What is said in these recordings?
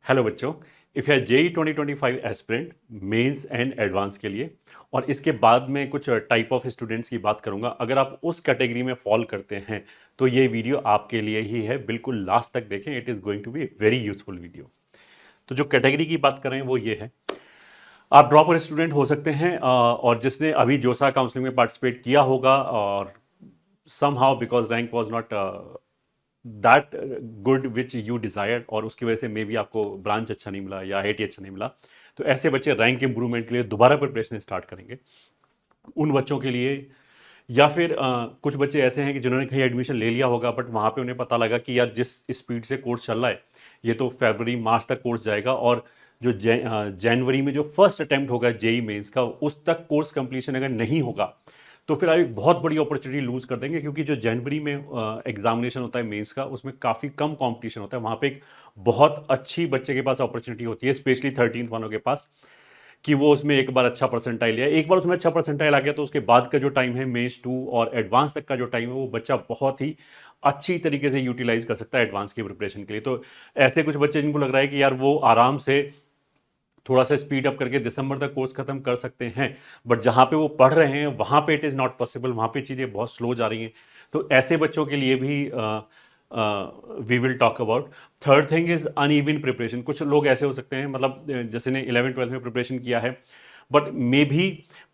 Hello बच्चों, if you JEE 2025 aspirant mains and advance के लिए और इसके बाद में कुछ टाइप ऑफ स्टूडेंट्स की बात करूंगा। अगर आप उस कैटेगरी में फॉल करते हैं तो ये वीडियो आपके लिए ही है। बिल्कुल लास्ट तक देखें, it is going to be very useful video. तो जो कैटेगरी की बात कर रहे हैं वो ये है, आप ड्रॉप और स्टूडेंट हो सकते हैं और जिसने अभी जोसा काउंसलिंग में पार्टिसिपेट किया होगा और somehow because rank was not that good which you desired और उसकी वजह से मे बी आपको ब्रांच अच्छा नहीं मिला या आईआईटी अच्छा नहीं मिला, तो ऐसे बच्चे रैंक इंप्रूवमेंट के लिए दोबारा प्रिपरेशन स्टार्ट करेंगे। उन बच्चों के लिए या फिर कुछ बच्चे ऐसे हैं कि जिन्होंने कहीं एडमिशन ले लिया होगा बट वहाँ पे उन्हें पता लगा कि यार जिस स्पीड से कोर्स चल रहा है ये तो फरवरी मार्च तक कोर्स जाएगा और जो जनवरी में जो फर्स्ट अटेम्प्ट होगा जेई मेंस का उस तक कोर्स कंप्लीशन अगर नहीं होगा तो फिर आप एक बहुत बड़ी अपॉर्चुनिटी लूज कर देंगे, क्योंकि जो जनवरी में एग्जामिनेशन होता है मेंस का उसमें काफ़ी कम कंपटीशन होता है। वहाँ पे एक बहुत अच्छी बच्चे के पास अपॉर्चुनिटी होती है, स्पेशली 13th वालों के पास, कि वो उसमें एक बार अच्छा परसेंटाइल लिया, एक बार उसमें अच्छा परसेंटाइल आ गया तो उसके बाद का जो टाइम है मेंस 2 और एडवांस तक का जो टाइम है वो बच्चा बहुत ही अच्छी तरीके से यूटिलाइज कर सकता है एडवांस की प्रिपरेशन के लिए। तो ऐसे कुछ बच्चे जिनको लग रहा है कि यार वो आराम से थोड़ा सा स्पीड अप करके दिसंबर तक कोर्स खत्म कर सकते हैं, बट जहाँ पे वो पढ़ रहे हैं वहाँ पे इट इज़ नॉट पॉसिबल, वहाँ पे चीज़ें बहुत स्लो जा रही हैं, तो ऐसे बच्चों के लिए भी we will talk about. Third thing is uneven preparation. कुछ लोग ऐसे हो सकते हैं, मतलब जैसे ने 11th-12th में प्रिपरेशन किया है बट मे भी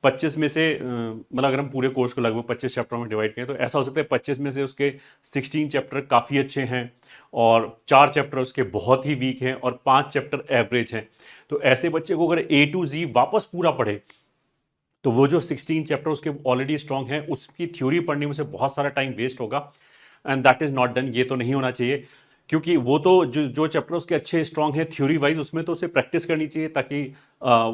25 में से मतलब अगर हम पूरे कोर्स को लगभग 25 चैप्टर में डिवाइड करें तो ऐसा हो सकता है 25 में से उसके 16 चैप्टर काफ़ी अच्छे हैं और 4 चैप्टर उसके बहुत ही वीक हैं और 5 चैप्टर एवरेज हैं। तो ऐसे बच्चे को अगर A to Z वापस पूरा पढ़े तो वो जो 16 चैप्टर उसके ऑलरेडी स्ट्रांग है उसकी थ्योरी पढ़ने में उसे बहुत सारा टाइम वेस्ट होगा and that is not done. ये तो नहीं होना चाहिए, क्योंकि वो तो जो चैप्टर उसके अच्छे स्ट्रांग है थ्योरी वाइज उसमें तो उसे प्रैक्टिस करनी चाहिए ताकि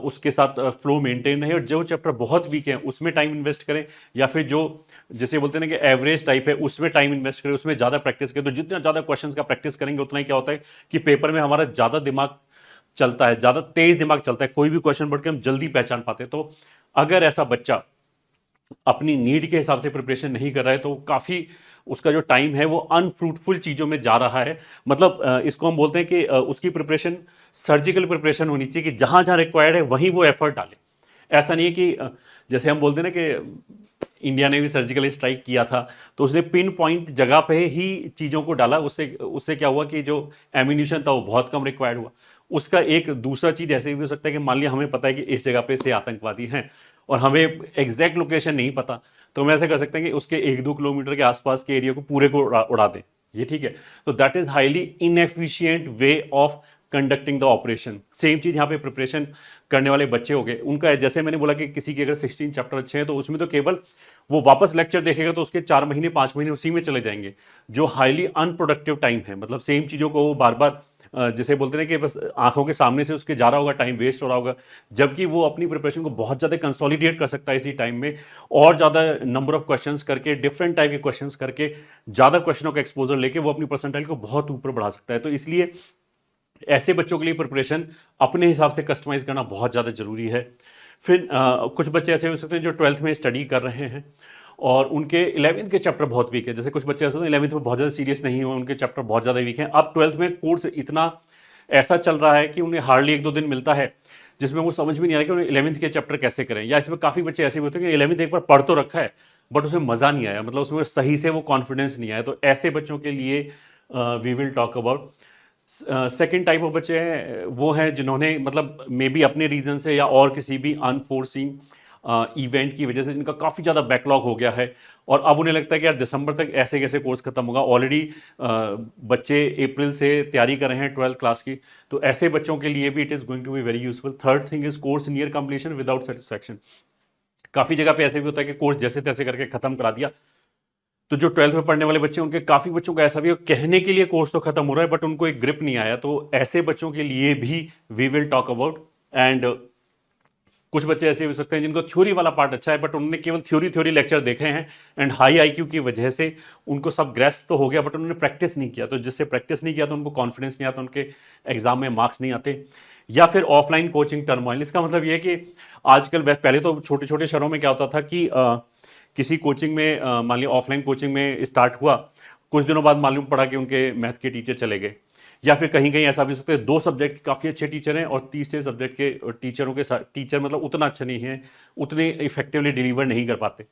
उसके साथ फ्लो मेंटेन रहे, और जो चैप्टर बहुत वीक है उसमें टाइम इन्वेस्ट करें, या फिर जो जैसे बोलते हैं ना कि एवरेज टाइप है उसमें टाइम इन्वेस्ट करें, उसमें ज़्यादा प्रैक्टिस करें। तो जितना ज़्यादा क्वेश्चंस का प्रैक्टिस करेंगे उतना ही क्या होता है कि पेपर में हमारा ज़्यादा दिमाग चलता है, ज़्यादा तेज दिमाग चलता है, कोई भी क्वेश्चन पढ़ के हम जल्दी पहचान पाते हैं। तो अगर ऐसा बच्चा अपनी नीड के हिसाब से प्रिपरेशन नहीं कर रहा है तो काफ़ी उसका जो टाइम है वो अनफ्रूटफुल चीज़ों में जा रहा है। मतलब इसको हम बोलते हैं कि उसकी प्रिपरेशन सर्जिकल प्रिपरेशन होनी चाहिए कि जहाँ जहाँ रिक्वायर्ड है वहीं वो एफर्ट डाले। ऐसा नहीं है कि जैसे हम बोलते हैं ना कि इंडिया ने भी सर्जिकल स्ट्राइक किया था तो उसने पिन पॉइंट जगह पे ही चीज़ों को डाला, उससे उससे क्या हुआ कि जो एम्यूनिशन था वो बहुत कम रिक्वायर्ड हुआ। उसका एक दूसरा चीज़ ऐसे भी हो सकता है कि मान लिया हमें पता है कि इस जगह पे से आतंकवादी हैं और हमें एग्जैक्ट लोकेशन नहीं पता, तो हम ऐसे कर सकते हैं कि उसके 1-2 किलोमीटर के आसपास के एरिया को पूरे को उड़ा दें। ये ठीक है, तो that is highly inefficient way of conducting the operation. Same चीज यहाँ पे प्रिपरेशन करने वाले बच्चे हो गए, उनका जैसे मैंने बोला कि किसी के अगर 16 चैप्टर अच्छे हैं तो उसमें तो केवल वो वापस लेक्चर देखेगा तो उसके 4 महीने 5 महीने उसी में चले जाएंगे, जो हाईली अनप्रोडक्टिव टाइम है। मतलब सेम चीज़ों को वो बार बार जैसे बोलते हैं कि बस आंखों के सामने से उसके जा रहा होगा, टाइम वेस्ट हो रहा होगा, जबकि वो अपनी प्रिपरेशन को बहुत ज़्यादा कंसोलिडेट कर सकता है इसी टाइम में, और ज़्यादा नंबर ऑफ क्वेश्चंस करके, डिफरेंट टाइप के क्वेश्चंस करके, ज़्यादा क्वेश्चनों का एक्सपोजर लेके वो अपनी परसेंटाइल को बहुत ऊपर बढ़ा सकता है। तो इसलिए ऐसे बच्चों के लिए प्रिपरेशन अपने हिसाब से कस्टमाइज करना बहुत ज़्यादा जरूरी है। फिर कुछ बच्चे ऐसे हो सकते हैं जो 12th में स्टडी कर रहे हैं और उनके 11th के चैप्टर बहुत वीक है। जैसे कुछ बच्चे ऐसे होते हैं 11th में बहुत ज़्यादा सीरियस नहीं हुए, उनके चैप्टर बहुत ज़्यादा वीक हैं। अब 12th में कोर्स इतना ऐसा चल रहा है कि उन्हें हार्डली 1-2 दिन मिलता है जिसमें वो समझ में नहीं आ रहा कि उन्हें 11th के चैप्टर कैसे करें, या इसमें काफ़ी बच्चे ऐसे भी होते हैं कि 11th एक बार पढ़ तो रखा है बट उसमें मज़ा नहीं आया, मतलब उसमें सही से वो कॉन्फिडेंस नहीं आया। तो ऐसे बच्चों के लिए we will talk about. Second type of बच्चे हैं वो हैं जिन्होंने मतलब मे बी अपने रीज़न से या और किसी भी अनफोर्सिंग इवेंट की वजह से जिनका काफ़ी ज़्यादा बैकलॉग हो गया है और अब उन्हें लगता है कि यार दिसंबर तक ऐसे कैसे कोर्स खत्म होगा। ऑलरेडी बच्चे अप्रैल से तैयारी कर रहे हैं 12th क्लास की, तो ऐसे बच्चों के लिए भी it is going to be very useful. Third thing is course near completion without satisfaction. काफ़ी जगह पे ऐसे भी होता है कि कोर्स जैसे तैसे करके खत्म करा दिया, तो जो 12th में पढ़ने वाले बच्चे उनके काफ़ी बच्चों का ऐसा भी है कहने के लिए कोर्स तो खत्म हो रहा है बट उनको एक ग्रिप नहीं आया, तो ऐसे बच्चों के लिए भी we will talk about. And कुछ बच्चे ऐसे हो सकते हैं जिनको थ्योरी वाला पार्ट अच्छा है बट उन्होंने केवल थ्योरी लेक्चर देखे हैं एंड हाई आईक्यू की वजह से उनको सब ग्रेस्प तो हो गया बट उन्होंने प्रैक्टिस नहीं किया, तो जिससे प्रैक्टिस नहीं किया तो उनको कॉन्फिडेंस नहीं आता, उनके एग्जाम में मार्क्स नहीं आते। या फिर ऑफलाइन कोचिंग टर्मोइल। इसका मतलब यह है कि आजकल पहले तो छोटे छोटे शहरों में क्या होता था कि किसी कोचिंग में मान लिया ऑफलाइन कोचिंग में स्टार्ट हुआ, कुछ दिनों बाद मालूम पड़ा कि उनके मैथ के टीचर चले गए या फिर कहीं कहीं ऐसा भी हो सकता है 2 सब्जेक्ट के काफ़ी अच्छे टीचर हैं और तीसरे सब्जेक्ट के टीचरों के साथ टीचर मतलब उतना अच्छा नहीं है, उतने इफेक्टिवली डिलीवर नहीं कर पाते,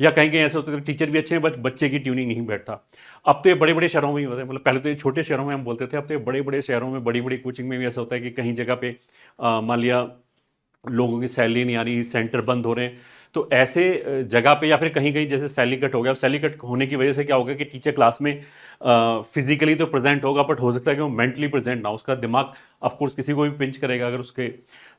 या कहीं कहीं ऐसा होता है कि टीचर भी अच्छे हैं बट बच्चे की ट्यूनिंग नहीं बैठता। अब तो ये बड़े बड़े शहरों में ही होता है, मतलब पहले तो ये छोटे शहरों में हम बोलते थे, अब तो ये बड़े बड़े शहरों में बड़ी बड़ी कोचिंग में भी ऐसा होता है कि कहीं जगह पे मान लिया लोगों की सैलरी नहीं आ रही, सेंटर बंद हो रहे हैं, तो ऐसे जगह पे या फिर कहीं कहीं जैसे सैलरी कट हो गया, सैलरी कट होने की वजह से क्या होगा कि टीचर क्लास में फिजिकली तो प्रेजेंट होगा बट हो सकता है कि वो मेंटली प्रेजेंट ना हो, उसका दिमाग ऑफ कोर्स किसी को भी पिंच करेगा अगर उसके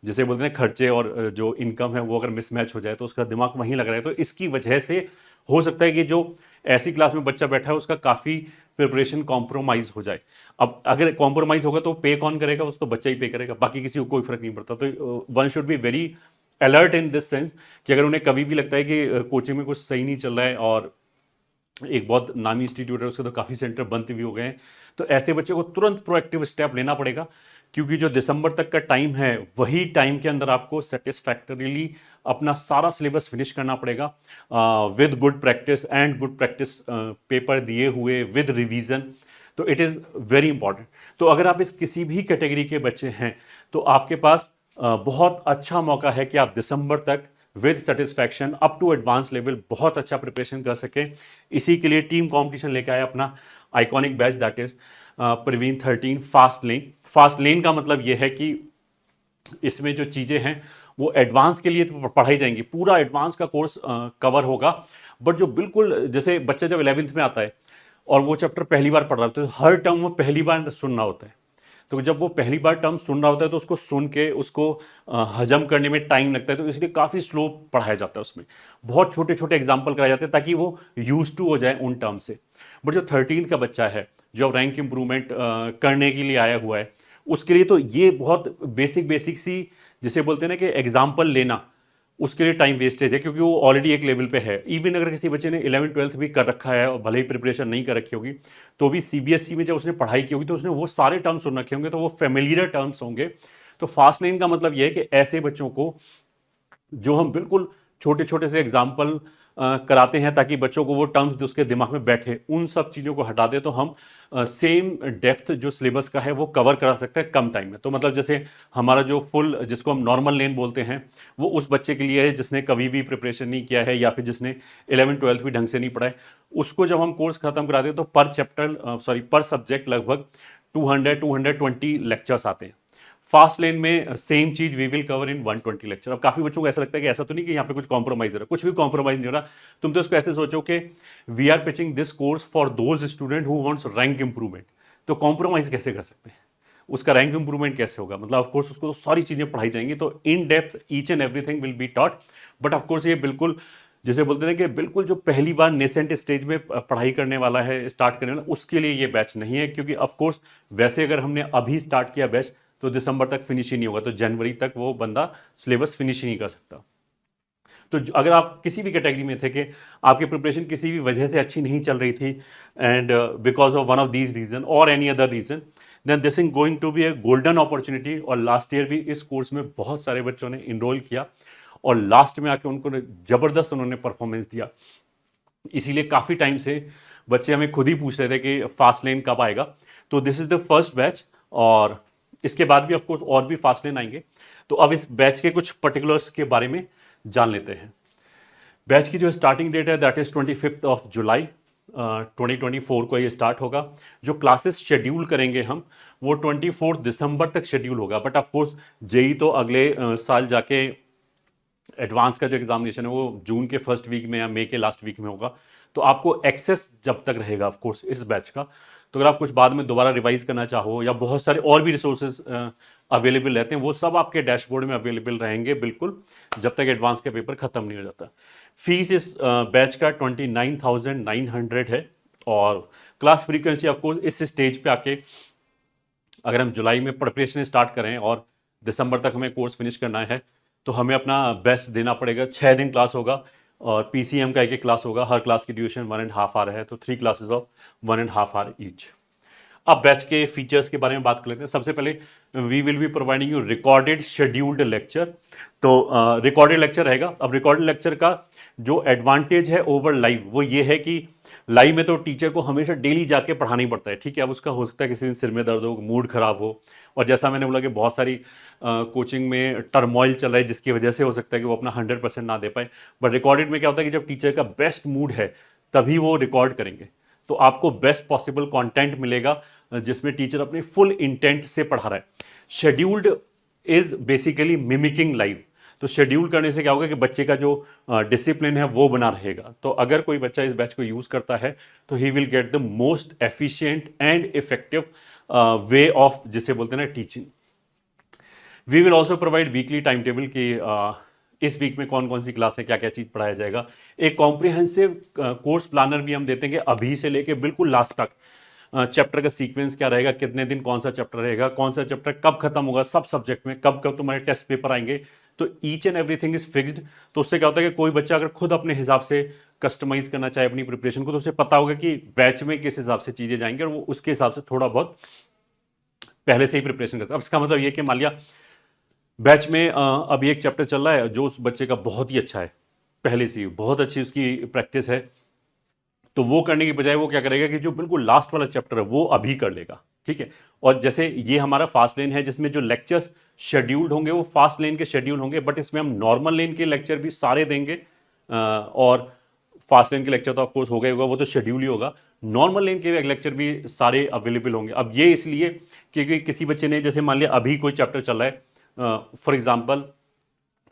जैसे बोलते हैं खर्चे और जो इनकम है वो अगर मिसमैच हो जाए तो उसका दिमाग वहीं लग रहा है। तो इसकी वजह से हो सकता है कि जो ऐसी क्लास में बच्चा बैठा है उसका काफ़ी प्रिपरेशन कॉम्प्रोमाइज़ हो जाए। अब अगर कॉम्प्रोमाइज़ होगा तो पे कौन करेगा? उस तो बच्चा ही पे करेगा, बाकी किसी को कोई फ़र्क नहीं पड़ता। तो one should be very alert in this sense कि अगर उन्हें कभी भी लगता है कि कोचिंग में कुछ सही नहीं चल रहा है और एक बहुत नामी इंस्टीट्यूट है उसके तो काफ़ी सेंटर बंद भी हो गए हैं, तो ऐसे बच्चे को तुरंत प्रोएक्टिव स्टेप लेना पड़ेगा, क्योंकि जो दिसंबर तक का टाइम है वही टाइम के अंदर आपको सेटिस्फैक्टरीली अपना सारा सिलेबस फिनिश करना पड़ेगा with good practice and good practice paper दिए हुए विद रिवीजन। तो इट इज़ वेरी इंपॉर्टेंट। तो अगर आप इस किसी भी कैटेगरी के बच्चे हैं तो आपके पास बहुत अच्छा मौका है कि आप दिसंबर तक with satisfaction up to advance level बहुत अच्छा प्रिपरेशन कर सकें। इसी के लिए टीम कंपटीशन लेके आए अपना iconic batch, that is Praveen 13 fast lane. Fast lane का मतलब यह है कि इसमें जो चीज़ें हैं वो एडवांस के लिए तो पढ़ाई जाएंगी, पूरा एडवांस का कोर्स कवर होगा, बट जो बिल्कुल जैसे बच्चा जब 11th में आता है और वो चैप्टर पहली बार पढ़ रहा होता है तो हर टर्म वो पहली बार सुनना होता है, तो जब वो पहली बार टर्म सुन रहा होता है तो उसको सुन के उसको हजम करने में टाइम लगता है, तो इसलिए काफ़ी स्लो पढ़ाया जाता है। उसमें बहुत छोटे छोटे एग्जाम्पल कराए जाते हैं ताकि वो यूज टू हो जाए उन टर्म से। बट जो 13 का बच्चा है जो रैंक इंप्रूवमेंट करने के लिए आया हुआ है उसके लिए तो ये बहुत बेसिक बेसिक सी जिसे बोलते हैं ना कि एग्जाम्पल लेना उसके लिए टाइम वेस्टेज है, क्योंकि वो ऑलरेडी एक लेवल पे है। इवन अगर किसी बच्चे ने 11th-12th भी कर रखा है और भले ही प्रिपरेशन नहीं कर रखी होगी तो भी सीबीएसई में जब उसने पढ़ाई की होगी तो उसने वो सारे टर्म्स सुन रखे होंगे, तो वो फेमिलियर टर्म्स होंगे। तो फास्ट लेन का मतलब ये है कि ऐसे बच्चों को जो हम बिल्कुल छोटे छोटे से एग्जाम्पल कराते हैं ताकि बच्चों को वो टर्म्स उसके दिमाग में बैठे, उन सब चीज़ों को हटा दे तो हम सेम डेप्थ जो सिलेबस का है वो कवर करा सकते हैं कम टाइम में। तो मतलब जैसे हमारा जो फुल जिसको हम नॉर्मल लेन बोलते हैं वो उस बच्चे के लिए है जिसने कभी भी प्रिपरेशन नहीं किया है या फिर जिसने 11th-12th भी ढंग से नहीं पढ़ा है। उसको जब हम कोर्स खत्म कराते हैं तो पर चैप्टर पर सब्जेक्ट लगभग 200-220 लेक्चर्स आते हैं। फास्ट लेन में सेम चीज we will cover in 120 lecture. अब काफी बच्चों को ऐसा लगता है कि ऐसा तो नहीं कि यहाँ पे कुछ कॉम्प्रोमाइज हो रहा है, कुछ भी कॉम्प्रोमाइज नहीं हो रहा। तुम तो इसको ऐसे सोचो कि we are pitching this course for those student who wants rank improvement. तो कॉम्प्रोमाइज कैसे कर सकते हैं? उसका रैंक इंप्रूवमेंट कैसे होगा? मतलब ऑफकोर्स उसको तो सारी चीजें पढ़ाई जाएंगी, तो in depth each and everything will be taught. But of course ये बिल्कुल जैसे बोलते हैं कि बिल्कुल जो पहली बार नेसेंट स्टेज में पढ़ाई करने वाला है, स्टार्ट करने वाला, उसके लिए ये बैच नहीं है, क्योंकि ऑफकोर्स वैसे अगर हमने अभी स्टार्ट किया बैच तो दिसंबर तक फिनिश ही नहीं होगा, तो जनवरी तक वो बंदा सिलेबस फिनिश ही नहीं कर सकता। तो अगर आप किसी भी कैटेगरी में थे कि आपकी प्रिपरेशन किसी भी वजह से अच्छी नहीं चल रही थी and because of one of these reason और any other reason, then this is going to be a golden opportunity. और लास्ट ईयर भी इस कोर्स में बहुत सारे बच्चों ने इनरोल किया और लास्ट में आके उनको जबरदस्त उन्होंने परफॉर्मेंस दिया। इसीलिए काफ़ी टाइम से बच्चे हमें खुद ही पूछ रहे थे कि फास्ट लेन कब आएगा। तो this is the first batch और इसके बाद भी ऑफकोर्स और भी फास्ट लेन आएंगे। तो अब इस बैच के कुछ पर्टिकुलर्स के बारे में जान लेते हैं। बैच की जो स्टार्टिंग डेट है दैट इज 25 जुलाई 2024 को ये स्टार्ट होगा। जो क्लासेस शेड्यूल करेंगे हम वो 24 दिसंबर तक शेड्यूल होगा, बट ऑफकोर्स जेई तो अगले साल जाके एडवांस का जो एग्जामिनेशन है वो जून के फर्स्ट वीक में या मई के लास्ट वीक में होगा। तो आपको एक्सेस जब तक रहेगा ऑफकोर्स इस बैच का, तो अगर आप कुछ बाद में दोबारा रिवाइज करना चाहो या बहुत सारे और भी रिसोर्सेज अवेलेबल रहते हैं वो सब आपके डैशबोर्ड में अवेलेबल रहेंगे बिल्कुल जब तक एडवांस का पेपर खत्म नहीं हो जाता। फीस इस बैच का 29,900 है और क्लास फ्रीक्वेंसी ऑफकोर्स इस स्टेज पे आके अगर हम जुलाई में प्रिपरेशन स्टार्ट करें और दिसंबर तक हमें कोर्स फिनिश करना है तो हमें अपना बेस्ट देना पड़ेगा। 6 दिन क्लास होगा और पीसीएम का एक क्लास होगा, हर क्लास की ड्यूरेशन 1.5 आवर है, तो 3 क्लासेस ऑफ 1.5 आवर ईच। अब बैच के फीचर्स के बारे में बात कर लेते हैं। सबसे पहले we will be providing you recorded scheduled lecture. तो रिकॉर्डेड लेक्चर रहेगा। अब रिकॉर्डेड लेक्चर का जो एडवांटेज है ओवर लाइव वो ये है कि लाइव में तो टीचर को हमेशा डेली जाके पढ़ाना ही पड़ता है, ठीक है। अब उसका हो सकता है किसी दिन सिर में दर्द हो, मूड खराब हो, और जैसा मैंने बोला कि बहुत सारी कोचिंग में टर्मोइल चल रहा है जिसकी वजह से हो सकता है कि वो अपना 100% ना दे पाए। बट रिकॉर्डेड में क्या होता है कि जब टीचर का बेस्ट मूड है तभी वो रिकॉर्ड करेंगे, तो आपको बेस्ट पॉसिबल कंटेंट मिलेगा जिसमें टीचर अपने फुल इंटेंट से पढ़ा रहा है। Scheduled is basically mimicking live. तो शेड्यूल करने से क्या होगा कि बच्चे का जो डिसिप्लिन है वो बना रहेगा। तो अगर कोई बच्चा इस बैच को यूज करता है तो he will get the most efficient and effective way of, जिसे बोलते हैं ना, teaching. We will also provide weekly time table की इस वीक में कौन कौन सी क्लास है, क्या क्या चीज पढ़ाया जाएगा। एक कॉम्प्रिहेंसिव कोर्स प्लानर भी हम देते हैं कि अभी से लेके बिल्कुल लास्ट तक चैप्टर का सीक्वेंस क्या रहेगा, कितने दिन कौन सा चैप्टर रहेगा, कौन सा चैप्टर कब खत्म होगा, सब सब्जेक्ट में कब कब तुम्हारे टेस्ट पेपर आएंगे। तो each and everything is fixed. तो उससे क्या होता है कि कोई बच्चा अगर खुद अपने हिसाब से कस्टमाइज करना चाहे अपनी प्रिपरेशन को, तो उसे पता होगा कि बैच में किस हिसाब से चीजें जाएंगे और वो उसके हिसाब से थोड़ा बहुत पहले से ही प्रिपरेशन करता है। अब इसका मतलब ये कि मान लिया बैच में अभी एक चैप्टर चल रहा है जो उस बच्चे का बहुत ही अच्छा है, पहले से ही बहुत अच्छी उसकी प्रैक्टिस है, तो वो करने की बजाय वो क्या करेगा कि जो बिल्कुल लास्ट वाला चैप्टर है वो अभी कर लेगा, ठीक है। और जैसे ये हमारा फास्ट लेन है जिसमें जो लेक्चर्स शेड्यूल्ड होंगे वो फास्ट लेन के शेड्यूल होंगे, बट इसमें हम नॉर्मल लेन के लेक्चर भी सारे देंगे। और फास्ट लेन के लेक्चर तो ऑफकोर्स होगा ही होगा, वो तो शेड्यूल ही होगा। नॉर्मल लेन के लेक्चर भी सारे अवेलेबल होंगे। अब ये इसलिए क्योंकि किसी बच्चे ने, जैसे मान लिया अभी कोई चैप्टर चल रहा है, फॉर एग्जाम्पल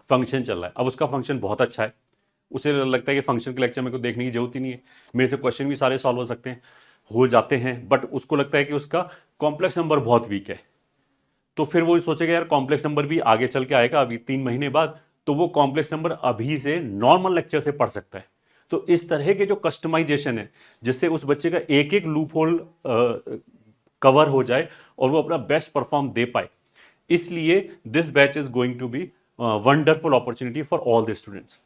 फंक्शन चल रहा है, अब उसका फंक्शन बहुत अच्छा है, उसे लगता है कि फंक्शन के लेक्चर में को देखने की जरूरत ही नहीं है, मेरे से क्वेश्चन भी सारे सॉल्व हो सकते हैं, हो जाते हैं, बट उसको लगता है कि उसका कॉम्प्लेक्स नंबर बहुत वीक है। तो फिर वो सोचेगा यार कॉम्प्लेक्स नंबर भी आगे चल के आएगा अभी 3 महीने बाद, तो वो कॉम्प्लेक्स नंबर अभी से नॉर्मल लेक्चर से पढ़ सकता है। तो इस तरह के जो कस्टमाइजेशन है जिससे उस बच्चे का एक एक लूप होल कवर हो जाए और वो अपना बेस्ट परफॉर्म दे पाए, इसलिए this batch is going to be wonderful opportunity for all the students,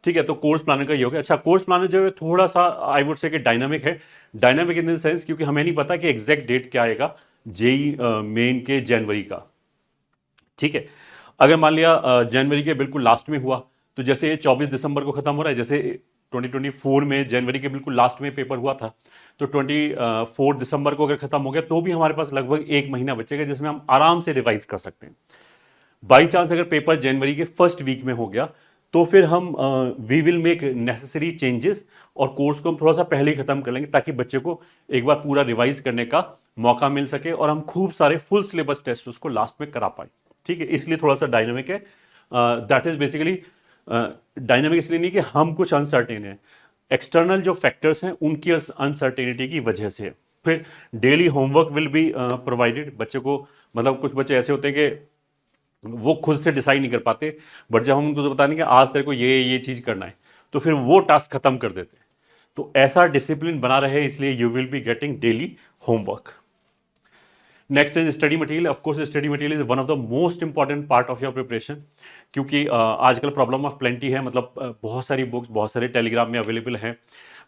ठीक है। तो कोर्स प्लानर का ये हो गया। अच्छा, कोर्स प्लानर जो है थोड़ा सा आई वुड से कि डायनामिक है। डायनामिक इन द सेंस क्योंकि हमें नहीं पता कि एग्जैक्ट डेट क्या आएगा जेई मेन के जनवरी का, ठीक है। अगर मान लिया जनवरी के बिल्कुल लास्ट में हुआ, तो जैसे ये 24 दिसंबर को खत्म हो रहा है, जैसे 2024 में जनवरी के बिल्कुल लास्ट में पेपर हुआ था, तो 24 दिसंबर को अगर खत्म हो गया तो भी हमारे पास लगभग 1 महीना बचेगा जिसमें हम आराम से रिवाइज कर सकते हैं। बाई चांस अगर पेपर जनवरी के फर्स्ट वीक में हो गया तो फिर हम we will make necessary changes और कोर्स को हम थोड़ा सा पहले ही खत्म कर लेंगे ताकि बच्चे को एक बार पूरा रिवाइज करने का मौका मिल सके और हम खूब सारे फुल सिलेबस टेस्ट उसको लास्ट में करा पाए, ठीक है। इसलिए थोड़ा सा डायनामिक है। दैट इज बेसिकली डायनामिक इसलिए नहीं कि हम कुछ अनसर्टेन है, एक्सटर्नल जो फैक्टर्स हैं उनकी अनसर्टेनिटी की वजह से। फिर daily homework will be provided बच्चे को, मतलब कुछ बच्चे ऐसे होते हैं कि वो खुद से डिसाइड नहीं कर पाते, बट जब हम उनको बताने कि आज तेरे को ये चीज करना है तो फिर वो टास्क खत्म कर देते हैं। तो ऐसा डिसिप्लिन बना रहे इसलिए you will be getting daily homework. Next is study material. Of course study material is one of the most important part of your preparation, क्योंकि आजकल प्रॉब्लम ऑफ प्लेंटी है, मतलब बहुत सारी बुक्स बहुत सारे टेलीग्राम में अवेलेबल हैं,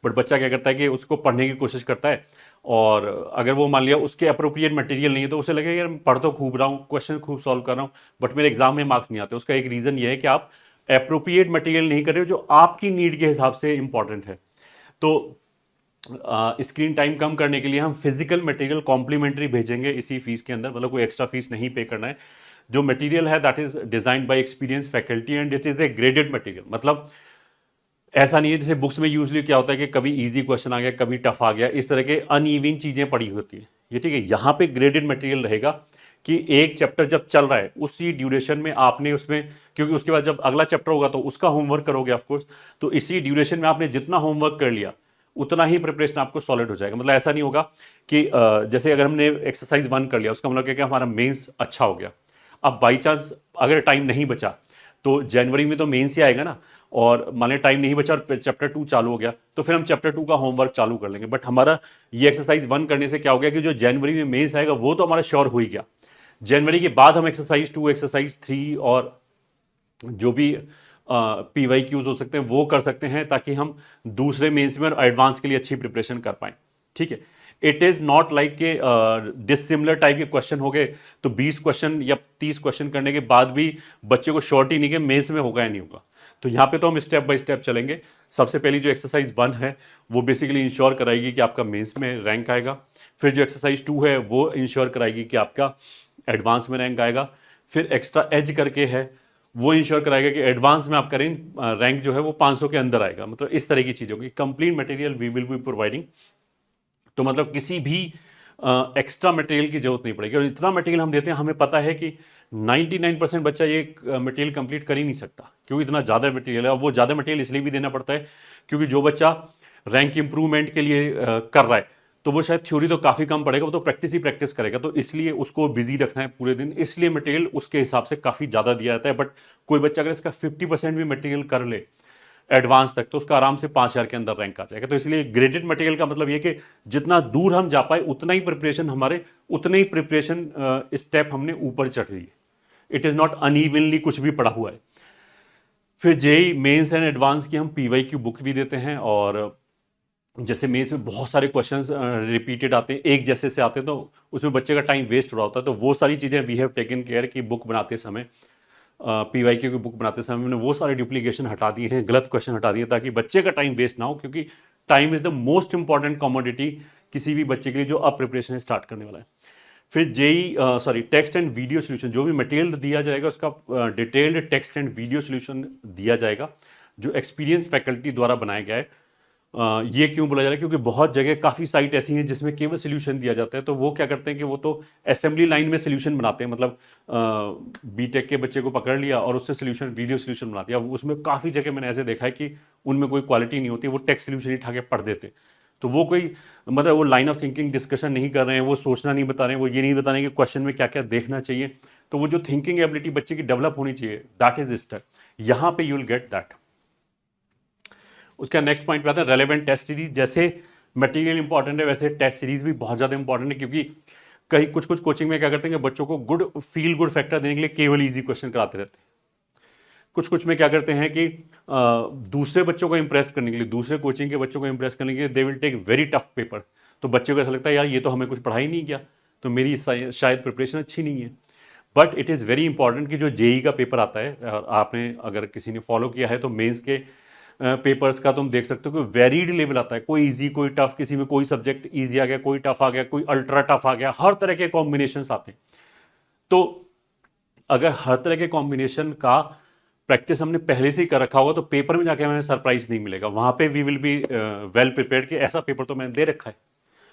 बट बच्चा क्या करता है कि उसको पढ़ने की कोशिश करता है और अगर वो मान लिया उसके अप्रोप्रिएट मटेरियल नहीं है तो उसे लगेगा यार पढ़ तो खूब रहा हूँ, क्वेश्चन खूब सॉल्व कर रहा हूँ, बट मेरे एग्जाम में मार्क्स नहीं आते। उसका एक रीज़न ये है कि आप अप्रोप्रिएट मटेरियल नहीं कर रहे हो जो आपकी नीड के हिसाब से इंपॉर्टेंट है। तो स्क्रीन टाइम कम करने के लिए हम फिजिकल मटेरियल कॉम्प्लीमेंट्री भेजेंगे इसी फीस के अंदर, मतलब कोई एक्स्ट्रा फीस नहीं पे करना है। जो मटेरियल है that is designed bye experience faculty and it is a graded material. मतलब ऐसा नहीं है जैसे बुक्स में यूजली क्या होता है कि कभी इजी क्वेश्चन आ गया कभी टफ आ गया, इस तरह के अनइवन चीजें पड़ी होती है ये, ठीक है। यहाँ पे ग्रेडेड मटेरियल रहेगा कि एक चैप्टर जब चल रहा है उसी ड्यूरेशन में आपने उसमें, क्योंकि उसके बाद जब अगला चैप्टर होगा तो उसका होमवर्क करोगे ऑफकोर्स, तो इसी ड्यूरेशन में आपने जितना होमवर्क कर लिया उतना ही प्रिपरेशन आपको सॉलिड हो जाएगा। मतलब ऐसा नहीं होगा कि जैसे अगर हमने एक्सरसाइज 1 कर लिया उसका मतलब क्या कि हमारा मेंस अच्छा हो गया, अब बाई चांस अगर टाइम नहीं बचा तो जनवरी में तो मेंस ही आएगा ना, और मान लीजिए टाइम नहीं बचा और चैप्टर 2 चालू हो गया तो फिर हम चैप्टर 2 का होमवर्क चालू कर लेंगे। बट हमारा ये एक्सरसाइज 1 करने से क्या हो गया कि जो जनवरी में मेंस आएगा वो तो हमारा श्योर हो ही गया। जनवरी के बाद हम एक्सरसाइज 2 एक्सरसाइज 3 और जो भी PYQs हो सकते हैं वो कर सकते हैं ताकि हम दूसरे मेंस में और एडवांस के लिए अच्छी प्रिपरेशन कर पाएं, ठीक है। इट इज नॉट लाइक के डिसिमिलर टाइप के क्वेश्चन हो गए तो 20 क्वेश्चन या 30 क्वेश्चन करने के बाद भी बच्चे को श्योरिटी नहीं कि मेंस में होगा या नहीं होगा। तो यहाँ पे तो हम स्टेप बाय स्टेप चलेंगे। सबसे पहली जो एक्सरसाइज 1 है वो बेसिकली इंश्योर कराएगी कि आपका मेंस में रैंक आएगा। फिर जो एक्सरसाइज 2 है वो इंश्योर कराएगी कि आपका एडवांस में रैंक आएगा। फिर एक्स्ट्रा एज करके है वो इंश्योर कराएगा कि एडवांस में आपका रैंक जो है वो 500 के अंदर आएगा। मतलब इस तरह की चीज़ों की complete material we will be providing. तो मतलब किसी भी एक्स्ट्रा मटेरियल की जरूरत नहीं पड़ेगी। और इतना मटेरियल हम देते हैं, हमें पता है कि 99% बच्चा ये मटेरियल कंप्लीट कर ही नहीं सकता क्योंकि इतना ज़्यादा मटेरियल है। और वो ज़्यादा मटेरियल इसलिए भी देना पड़ता है क्योंकि जो बच्चा रैंक इंप्रूवमेंट के लिए कर रहा है तो वो शायद थ्योरी तो काफ़ी कम पड़ेगा, वो तो प्रैक्टिस ही प्रैक्टिस करेगा। तो इसलिए उसको बिजी रखना है पूरे दिन, इसलिए मटेरियल उसके हिसाब से काफ़ी ज़्यादा दिया जाता है। बट कोई बच्चा अगर इसका 50% भी मटेरियल कर ले एडवांस तक तो उसका आराम से 5,000 के अंदर रैंक आ जाएगा। तो इसलिए ग्रेडेड मटेरियल का मतलब ये कि जितना दूर हम जा पाए उतना ही प्रिपरेशन हमारे उतने ही प्रिपरेशन स्टेप हमने ऊपर चढ़ रही है। इट इज़ नॉट अनइवनली कुछ भी पड़ा हुआ है। फिर जेई मेंस एंड एडवांस की हम पीवाई की बुक भी देते हैं। और जैसे मेंस में बहुत सारे क्वेश्चंस रिपीटेड आते हैं, एक जैसे से आते हैं, तो उसमें बच्चे का टाइम वेस्ट हो रहा होता है। तो वो सारी चीज़ें वी हैव टेकन केयर की बुक बनाते समय, पीवाईक्यू की बुक बनाते समय मैंने वो सारे डुप्लीकेशन हटा दिए हैं, गलत क्वेश्चन हटा दिए ताकि बच्चे का टाइम वेस्ट ना हो। क्योंकि time is the most important commodity किसी भी बच्चे के लिए जो अब प्रिपरेशन स्टार्ट करने वाला है। फिर टेक्स्ट एंड वीडियो सोल्यूशन, जो भी मटेरियल दिया जाएगा उसका detailed text and video solution दिया जाएगा जो एक्सपीरियंस फैकल्टी द्वारा बनाया गया है। ये क्यों बोला जा रहा है क्योंकि बहुत जगह काफ़ी साइट ऐसी हैं जिसमें केवल सोल्यूशन दिया जाता है। तो वो क्या करते हैं कि वो तो असेंबली लाइन में सोल्यूशन बनाते हैं, मतलब बीटेक के बच्चे को पकड़ लिया और उससे सोल्यूशन वीडियो सोल्यूशन बना दिया। उसमें काफ़ी जगह मैंने ऐसे देखा है कि उनमें कोई क्वालिटी नहीं होती, वो टेक्स्ट सोल्यूशन ही उठा के पढ़ देते। तो वो कोई मतलब वो लाइन ऑफ थिंकिंग डिस्कशन नहीं कर रहे हैं, वो सोचना नहीं बता रहे हैं, वो ये नहीं बता रहे हैं कि क्वेश्चन में क्या क्या देखना चाहिए। तो वो जो थिंकिंग एबिलिटी बच्चे की डेवलप होनी चाहिए, दैट इज स्टेप। यहाँ पे यू विल गेट दैट। उसका नेक्स्ट पॉइंट पे आता है रेलेवेंट टेस्ट सीरीज। जैसे मटेरियल इंपॉर्टेंट है वैसे टेस्ट सीरीज भी बहुत ज़्यादा इंपॉर्टेंट है क्योंकि कहीं कुछ कुछ कोचिंग में क्या करते हैं कि बच्चों को फील गुड फैक्टर देने के लिए केवल इजी क्वेश्चन कराते रहते हैं। कुछ में क्या करते हैं कि दूसरे बच्चों को इंप्रेस करने के लिए, दूसरे कोचिंग के बच्चों को इंप्रेस करने के लिए they will take very tough paper. तो बच्चे को ऐसा लगता है यार ये तो हमें कुछ पढ़ाई नहीं किया, तो मेरी शायद प्रिपरेशन अच्छी नहीं है। But it is very important कि जो जेई का पेपर आता है, आपने अगर किसी ने फॉलो किया है तो मेंस के पेपर्स का तुम देख सकते हो कि वेरीड लेवल आता है, कोई इजी कोई टफ, किसी में कोई सब्जेक्ट इजी आ गया, कोई टफ आ गया, कोई अल्ट्रा टफ आ गया, हर तरह के कॉम्बिनेशंस आते हैं। तो अगर हर तरह के कॉम्बिनेशन का प्रैक्टिस हमने पहले से ही कर रखा होगा तो पेपर में जाके हमें सरप्राइज नहीं मिलेगा। वहां पे we will be well prepared कि ऐसा पेपर तो मैंने दे रखा है,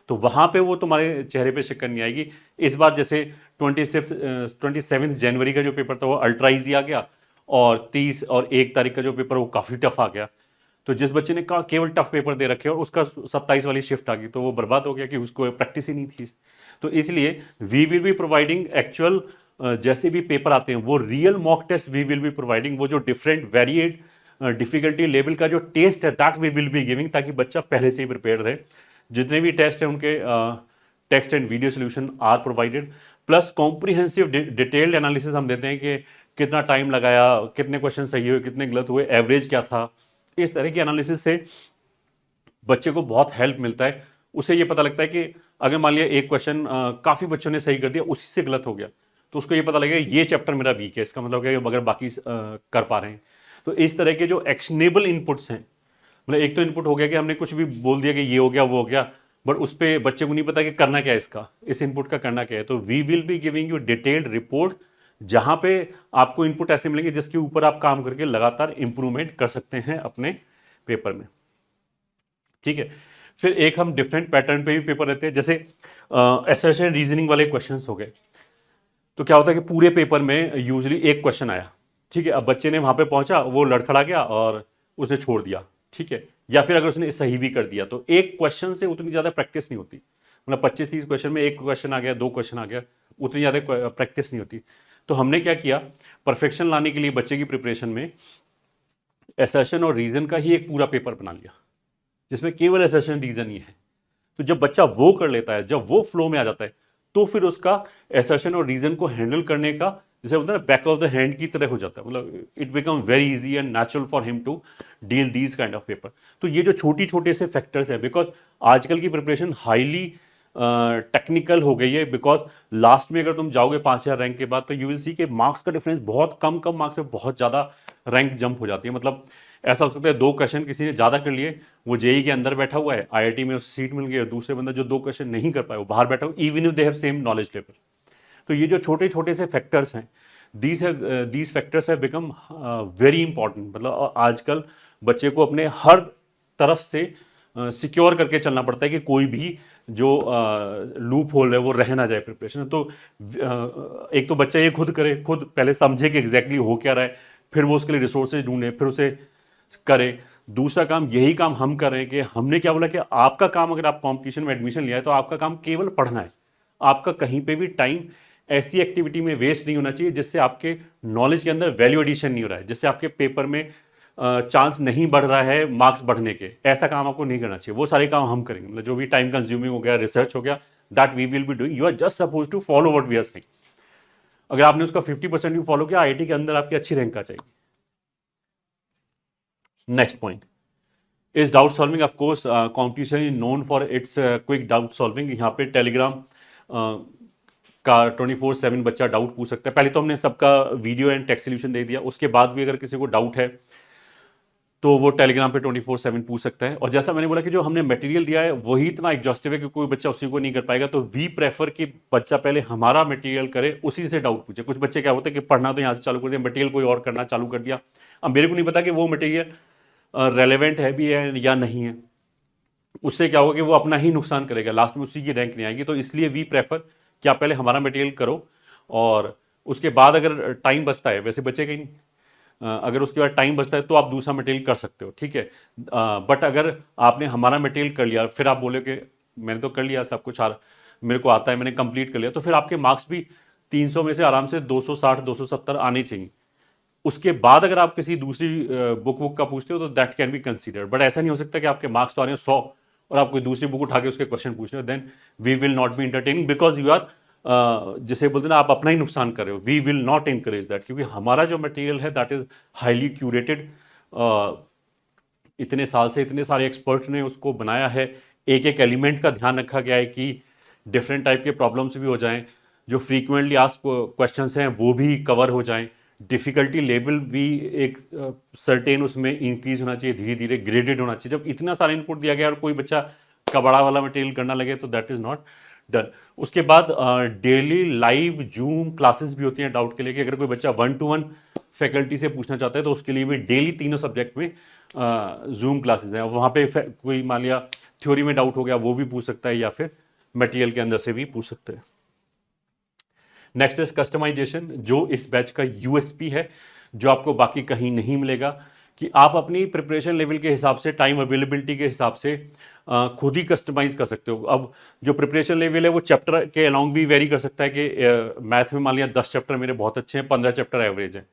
तो वहां पे वो तुम्हारे चेहरे पे शिकन नहीं आएगी। इस बार जैसे 27 जनवरी का जो पेपर था वो अल्ट्रा इजी आ गया और 30 और 1 तारीख का जो पेपर वो काफ़ी टफ आ गया। तो जिस बच्चे ने कहा केवल टफ पेपर दे रखे और उसका 27 वाली शिफ्ट आ गई तो वो बर्बाद हो गया कि उसको प्रैक्टिस ही नहीं थी। तो इसलिए we will be providing actual जैसे भी पेपर आते हैं वो real mock test we will be providing. वो जो डिफरेंट वेरिएड डिफिकल्टी लेवल का जो टेस्ट है that we will be giving ताकि बच्चा पहले से ही प्रिपेयर रहे। जितने भी टेस्ट हैं उनके text and video solution are provided, plus comprehensive detailed analysis हम देते हैं कि कितना टाइम लगाया, कितने क्वेश्चन सही हुए, कितने गलत हुए, एवरेज क्या था। इस तरह की एनालिसिस से बच्चे को बहुत हेल्प मिलता है। उसे ये पता लगता है कि अगर मान लिया एक क्वेश्चन काफ़ी बच्चों ने सही कर दिया, उसी से गलत हो गया, तो उसको ये पता लगेगा ये चैप्टर मेरा वीक है, इसका मतलब क्या अगर बाकी कर पा रहे हैं। तो इस तरह के जो एक्शनेबल इनपुट्स हैं, मतलब एक तो इनपुट हो गया कि हमने कुछ भी बोल दिया कि ये हो गया वो हो गया, बट उस पर बच्चे को नहीं पता कि करना क्या है, इसका इस इनपुट का करना क्या है। तो we will be giving you detailed report जहां पे आपको इनपुट ऐसे मिलेंगे जिसके ऊपर आप काम करके लगातार इंप्रूवमेंट कर सकते हैं अपने पेपर में। ठीक है, फिर एक हम डिफरेंट पैटर्न पे भी पेपर रहते हैं, जैसे एसर्शन रीजनिंग वाले क्वेश्चंस हो गए। तो क्या होता है कि पूरे पेपर में यूजुअली एक क्वेश्चन आया, ठीक है, अब बच्चे ने वहां पे पहुंचा, वो लड़खड़ा गया और उसने छोड़ दिया, ठीक है, या फिर अगर उसने सही भी कर दिया तो एक क्वेश्चन से उतनी ज्यादा प्रैक्टिस नहीं होती। मतलब 25-30 क्वेश्चन में एक क्वेश्चन आ गया, 2 क्वेश्चन आ गया, उतनी ज्यादा प्रैक्टिस नहीं होती। तो हमने क्या किया, परफेक्शन लाने के लिए बच्चे की प्रिपरेशन में असर्शन और रीजन का ही एक पूरा पेपर बना लिया जिसमें केवल असर्शन रीजन ही है। तो जब बच्चा वो कर लेता है, जब वो फ्लो में आ जाता है, तो फिर उसका असर्शन और रीजन को हैंडल करने का जैसे होता है ना बैक ऑफ द हैंड की तरह हो जाता है। मतलब it become very easy and natural for him to deal these kind of paper. तो ये जो छोटे से फैक्टर्स है, बिकॉज आजकल की प्रिपरेशन हाईली टेक्निकल हो गई है, बिकॉज लास्ट में अगर तुम जाओगे 5,000 रैंक के बाद तो यू विल सी के मार्क्स का डिफरेंस बहुत कम मार्क्स में बहुत ज़्यादा रैंक जंप हो जाती है। मतलब ऐसा हो सकता है 2 क्वेश्चन किसी ने ज़्यादा कर लिए, वो जेई के अंदर बैठा हुआ है, आईआईटी में उसे सीट मिल गई, और दूसरे बंदा जो 2 क्वेश्चन नहीं कर पाए वो बाहर बैठा हुआ, even if they have same knowledge level. तो ये जो छोटे छोटे से फैक्टर्स हैं, these factors have become very important. मतलब आजकल बच्चे को अपने हर तरफ से सिक्योर करके चलना पड़ता है कि कोई भी जो लूप होल है वो रह ना जाए प्रिपरेशन। तो एक तो बच्चा ये खुद करे, खुद पहले समझे कि एग्जैक्टली हो क्या रहा है, फिर वो उसके लिए रिसोर्सेज ढूंढे, फिर उसे करे। दूसरा काम, यही काम हम कर रहे हैं कि हमने क्या बोला कि आपका काम, अगर आप कंपटीशन में एडमिशन लिया है तो आपका काम केवल पढ़ना है। आपका कहीं पे भी टाइम ऐसी एक्टिविटी में वेस्ट नहीं होना चाहिए जिससे आपके नॉलेज के अंदर वैल्यू एडिशन नहीं हो रहा है, जिससे आपके पेपर में चांस नहीं बढ़ रहा है मार्क्स बढ़ने के। ऐसा काम आपको नहीं करना चाहिए। वो सारे काम हम करेंगे, मतलब जो भी टाइम कंज्यूमिंग हो गया, रिसर्च हो गया, that we will be doing. You are just suppose to follow what we are saying. अगर आपने उसका 50% भी फॉलो किया, आईआईटी के अंदर आपकी अच्छी रैंक आ जाएगी। Next point is doubt solving. Of course competition is known for its quick doubt solving. यहाँ पे टेलीग्राम का 24/7 बच्चा डाउट पूछ सकता है। पहले तो हमने सबका वीडियो एंड टेक्स्ट सोल्यूशन दे दिया, उसके बाद भी अगर किसी को डाउट है तो वो टेलीग्राम पे 24/7 पूछ सकता है। और जैसा मैंने बोला कि जो हमने मटेरियल दिया है वही इतना एग्जॉस्टिव है कि कोई बच्चा उसी को नहीं कर पाएगा। तो वी प्रेफर कि बच्चा पहले हमारा मटेरियल करे, उसी से डाउट पूछे। कुछ बच्चे क्या होते हैं कि पढ़ना तो यहाँ से चालू कर दिया, मटेरियल कोई और करना चालू कर दिया। अब मेरे को नहीं पता कि वो मटेरियल रेलेवेंट है भी है या नहीं है। उससे क्या होगा कि वो अपना ही नुकसान करेगा, लास्ट में उसी की रैंक नहीं आएगी। तो इसलिए वी प्रेफर कि आप पहले हमारा मटेरियल करो, और उसके बाद अगर टाइम बचता है, वैसे बचेगा ही नहीं, अगर उसके बाद टाइम बचता है तो आप दूसरा मटेरियल कर सकते हो, ठीक है। बट अगर आपने हमारा मटेरियल कर लिया, फिर आप बोले कि मैंने तो कर लिया सब कुछ, मेरे को आता है, मैंने कंप्लीट कर लिया, तो फिर आपके मार्क्स भी 300 में से आराम से 260 270 आने चाहिए। उसके बाद अगर आप किसी दूसरी बुक का पूछते हो तो that can be considered. But ऐसा नहीं हो सकता कि आपके मार्क्स तो आ रहे हैं 100 और आप कोई दूसरी बुक उठा के उसके क्वेश्चन पूछ रहे हो, then we will not be entertaining, because you are जिसे बोलते हैं ना, आप अपना ही नुकसान कर रहे हो। We will not encourage that, क्योंकि हमारा जो मटेरियल है दैट इज हाईली क्यूरेटेड। इतने साल से इतने सारे एक्सपर्ट्स ने उसको बनाया है। एक एक एलिमेंट का ध्यान रखा गया है कि डिफरेंट टाइप के प्रॉब्लम्स भी हो जाएं, जो फ्रीक्वेंटली आस्क्ड क्वेश्चंस हैं वो भी कवर हो जाएं, डिफिकल्टी लेवल भी एक सर्टेन उसमें इंक्रीज होना चाहिए, धीरे धीरे ग्रेडेड होना चाहिए। जब इतना सारा इनपुट दिया गया और कोई बच्चा कबाड़ा वाला मटेरियल करना लगे तो दैट इज नॉट डन। उसके बाद डेली लाइव जूम क्लासेस भी होती हैं डाउट के लिए, कि अगर कोई बच्चा 1-to-1 फैकल्टी से पूछना चाहता है तो उसके लिए भी डेली तीनों सब्जेक्ट में जूम क्लासेस हैं। वहाँ पे कोई मान लिया थ्योरी में डाउट हो गया वो भी पूछ सकता है, या फिर मटेरियल के अंदर से भी पूछ सकते हैं। नेक्स्ट इज कस्टमाइजेशन, जो इस बैच का यूएसपी है, जो आपको बाकी कहीं नहीं मिलेगा, कि आप अपनी प्रिपरेशन लेवल के हिसाब से, टाइम अवेलेबिलिटी के हिसाब से खुद ही कस्टमाइज कर सकते हो। अब जो प्रिपरेशन लेवल है वो चैप्टर के अलॉन्ग भी वेरी कर सकता है, कि मैथ में मान लिया 10 चैप्टर मेरे बहुत अच्छे हैं, 15 चैप्टर एवरेज है।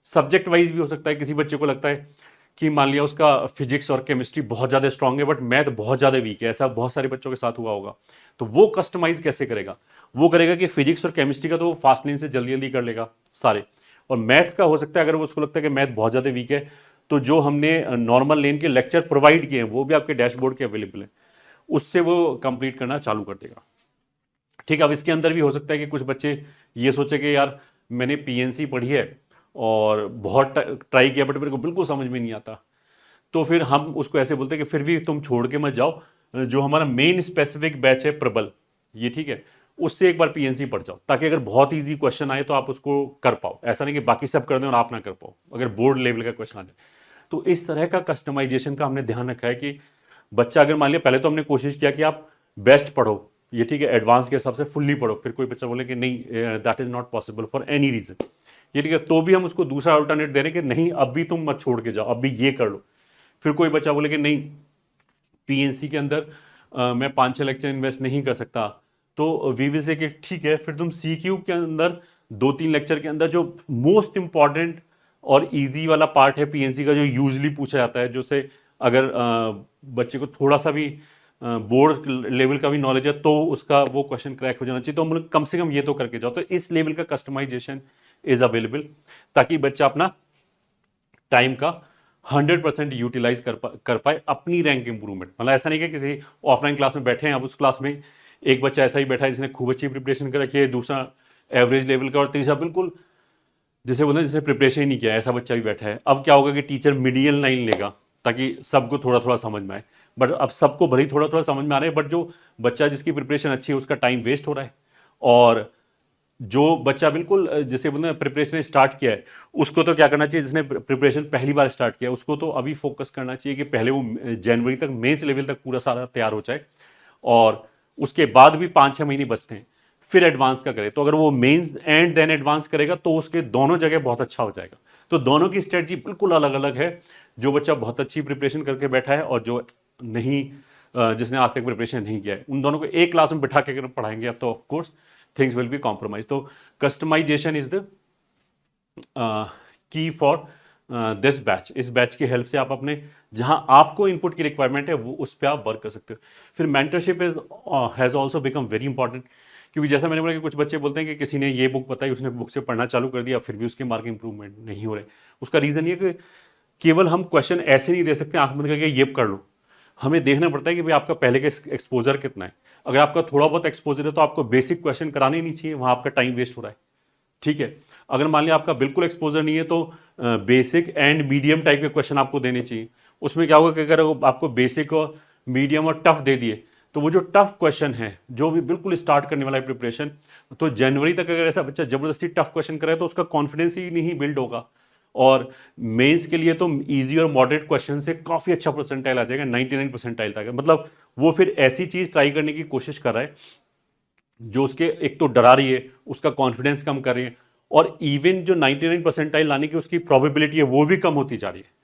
सब्जेक्ट वाइज भी हो सकता है, किसी बच्चे को लगता है कि मान लिया उसका फिजिक्स और केमिस्ट्री बहुत ज़्यादा स्ट्रांग है बट मैथ बहुत ज़्यादा वीक है, ऐसा बहुत सारे बच्चों के साथ हुआ होगा। तो वो कस्टमाइज कैसे करेगा? वो करेगा कि फिजिक्स और केमिस्ट्री का तो वो फास्ट लेन से जल्दी जल्दी कर लेगा सारे, और मैथ का हो सकता है अगर वो उसको लगता है कि मैथ बहुत ज़्यादा वीक है तो जो हमने नॉर्मल लेन के लेक्चर प्रोवाइड किए हैं वो भी आपके डैशबोर्ड के अवेलेबल है, उससे वो कंप्लीट करना चालू कर देगा। ठीक है, अब इसके अंदर भी हो सकता है कि कुछ बच्चे ये सोचे कि यार मैंने पीएनसी पढ़ी है और बहुत ट्राई किया बट मेरे को बिल्कुल समझ में नहीं आता, तो फिर हम उसको ऐसे बोलते हैं कि फिर भी तुम छोड़ के मत जाओ, जो हमारा मेन स्पेसिफिक बैच है प्रबल, ये ठीक है, उससे एक बार पीएनसी पढ़ जाओ, ताकि अगर बहुत इजी क्वेश्चन आए तो आप उसको कर पाओ। ऐसा नहीं कि बाकी सब कर दें और आप ना कर पाओ, अगर बोर्ड लेवल का क्वेश्चन आ जाए। तो इस तरह का कस्टमाइजेशन का हमने ध्यान रखा है कि बच्चा अगर मान लिया, पहले तो हमने कोशिश किया कि आप बेस्ट पढ़ो, ये ठीक है, एडवांस के हिसाब से फुल्ली पढ़ो, फिर कोई बच्चा बोले कि नहीं that is not possible for any reason, ये ठीक है, तो भी हम उसको दूसरा अल्टरनेट दे रहे हैं कि नहीं अब भी तुम मत छोड़ के जाओ, अब भी ये कर लो। फिर कोई बच्चा बोले कि नहीं पीएनसी के अंदर मैं 5-6 लेक्चर इन्वेस्ट नहीं कर सकता, तो वी विल से कि ठीक है, फिर तुम सी क्यूब के अंदर 2-3 लेक्चर के अंदर जो मोस्ट इंपॉर्टेंट और इजी वाला पार्ट है पीएनसी का, जो यूजली पूछा जाता है, जो से अगर बच्चे को थोड़ा सा भी बोर्ड लेवल का भी नॉलेज है तो उसका वो क्वेश्चन क्रैक हो जाना चाहिए, तो हम लोग कम से कम ये तो करके जाओ। तो इस लेवल का कस्टमाइजेशन इज अवेलेबल, ताकि बच्चा अपना टाइम का 100% यूटिलाइज कर पाए अपनी रैंक इंप्रूवमेंट। मतलब ऐसा नहीं कि किसी ऑफलाइन क्लास में बैठे हैं, अब उस क्लास में एक बच्चा ऐसा ही बैठा है जिसने खूब अच्छी प्रिपरेशन कर रखी है, दूसरा एवरेज लेवल का और तीसरा बिल्कुल जैसे बोलते हैं जिसने प्रिपरेशन ही नहीं किया, ऐसा बच्चा भी बैठा है। अब क्या होगा कि टीचर मीडियन लाइन लेगा ताकि सबको थोड़ा थोड़ा समझ में आए, बट अब सबको भले ही थोड़ा थोड़ा समझ में आ रहा है, बट जो बच्चा जिसकी प्रिपरेशन अच्छी है उसका टाइम वेस्ट हो रहा है। और जो बच्चा बिल्कुल जैसे बोलते हैं प्रिपरेशन स्टार्ट किया है, उसको तो क्या करना चाहिए, जिसने प्रिपरेशन पहली बार स्टार्ट किया है उसको तो अभी फोकस करना चाहिए कि पहले वो जनवरी तक मेंस लेवल तक पूरा सारा तैयार हो जाए, और उसके बाद भी 5-6 महीने बचते हैं, फिर एडवांस का करे। तो अगर वो मेंस एंड देन एडवांस करेगा तो उसके दोनों जगह बहुत अच्छा हो जाएगा। तो दोनों की स्ट्रेटजी बिल्कुल अलग अलग है। जो बच्चा बहुत अच्छी प्रिपरेशन करके बैठा है और जो नहीं, जिसने आज तक प्रिपरेशन नहीं किया है, उन दोनों को एक क्लास में बिठा के अगर पढ़ाएंगे अब तो of course things will be compromise. तो customization is the key for this batch. इस बैच की हेल्प से आप अपने जहां आपको इनपुट की रिक्वायरमेंट है वो उस पर आप वर्क कर सकते हो। फिर mentorship is has also become very important, क्योंकि जैसा मैंने बोला कि कुछ बच्चे बोलते हैं कि किसी ने ये बुक बताई, उसने बुक से पढ़ना चालू कर दिया, फिर भी उसके मार्क इंप्रूवमेंट नहीं हो रहे। उसका रीज़न ये कि केवल हम क्वेश्चन ऐसे नहीं दे सकते आंख बंद करके ये कर लो, हमें देखना पड़ता है कि भाई आपका पहले का एक्सपोजर कितना है। अगर आपका थोड़ा बहुत एक्सपोजर है तो आपको बेसिक क्वेश्चन कराने ही नहीं चाहिए, वहाँ आपका टाइम वेस्ट हो रहा है। ठीक है, अगर मान लिया आपका बिल्कुल एक्सपोजर नहीं है तो बेसिक एंड मीडियम टाइप के क्वेश्चन आपको देने चाहिए। उसमें क्या होगा कि अगर आपको बेसिक और मीडियम और टफ दे दिए तो वो जो टफ क्वेश्चन है, जो भी बिल्कुल स्टार्ट करने वाला है प्रिपरेशन, तो जनवरी तक अगर ऐसा बच्चा जबरदस्ती टफ क्वेश्चन करे तो उसका कॉन्फिडेंस ही नहीं बिल्ड होगा। और मेंस के लिए तो इजी और मॉडरेट क्वेश्चन से काफ़ी अच्छा परसेंटाइल आ जाएगा, 99 परसेंटाइल तक। मतलब वो फिर ऐसी चीज़ ट्राई करने की कोशिश कर रहा है जो उसके एक तो डरा रही है, उसका कॉन्फिडेंस कम कर रही है, और इवन जो 99 परसेंटाइल लाने की उसकी प्रोबेबिलिटी है वो भी कम होती जा रही है।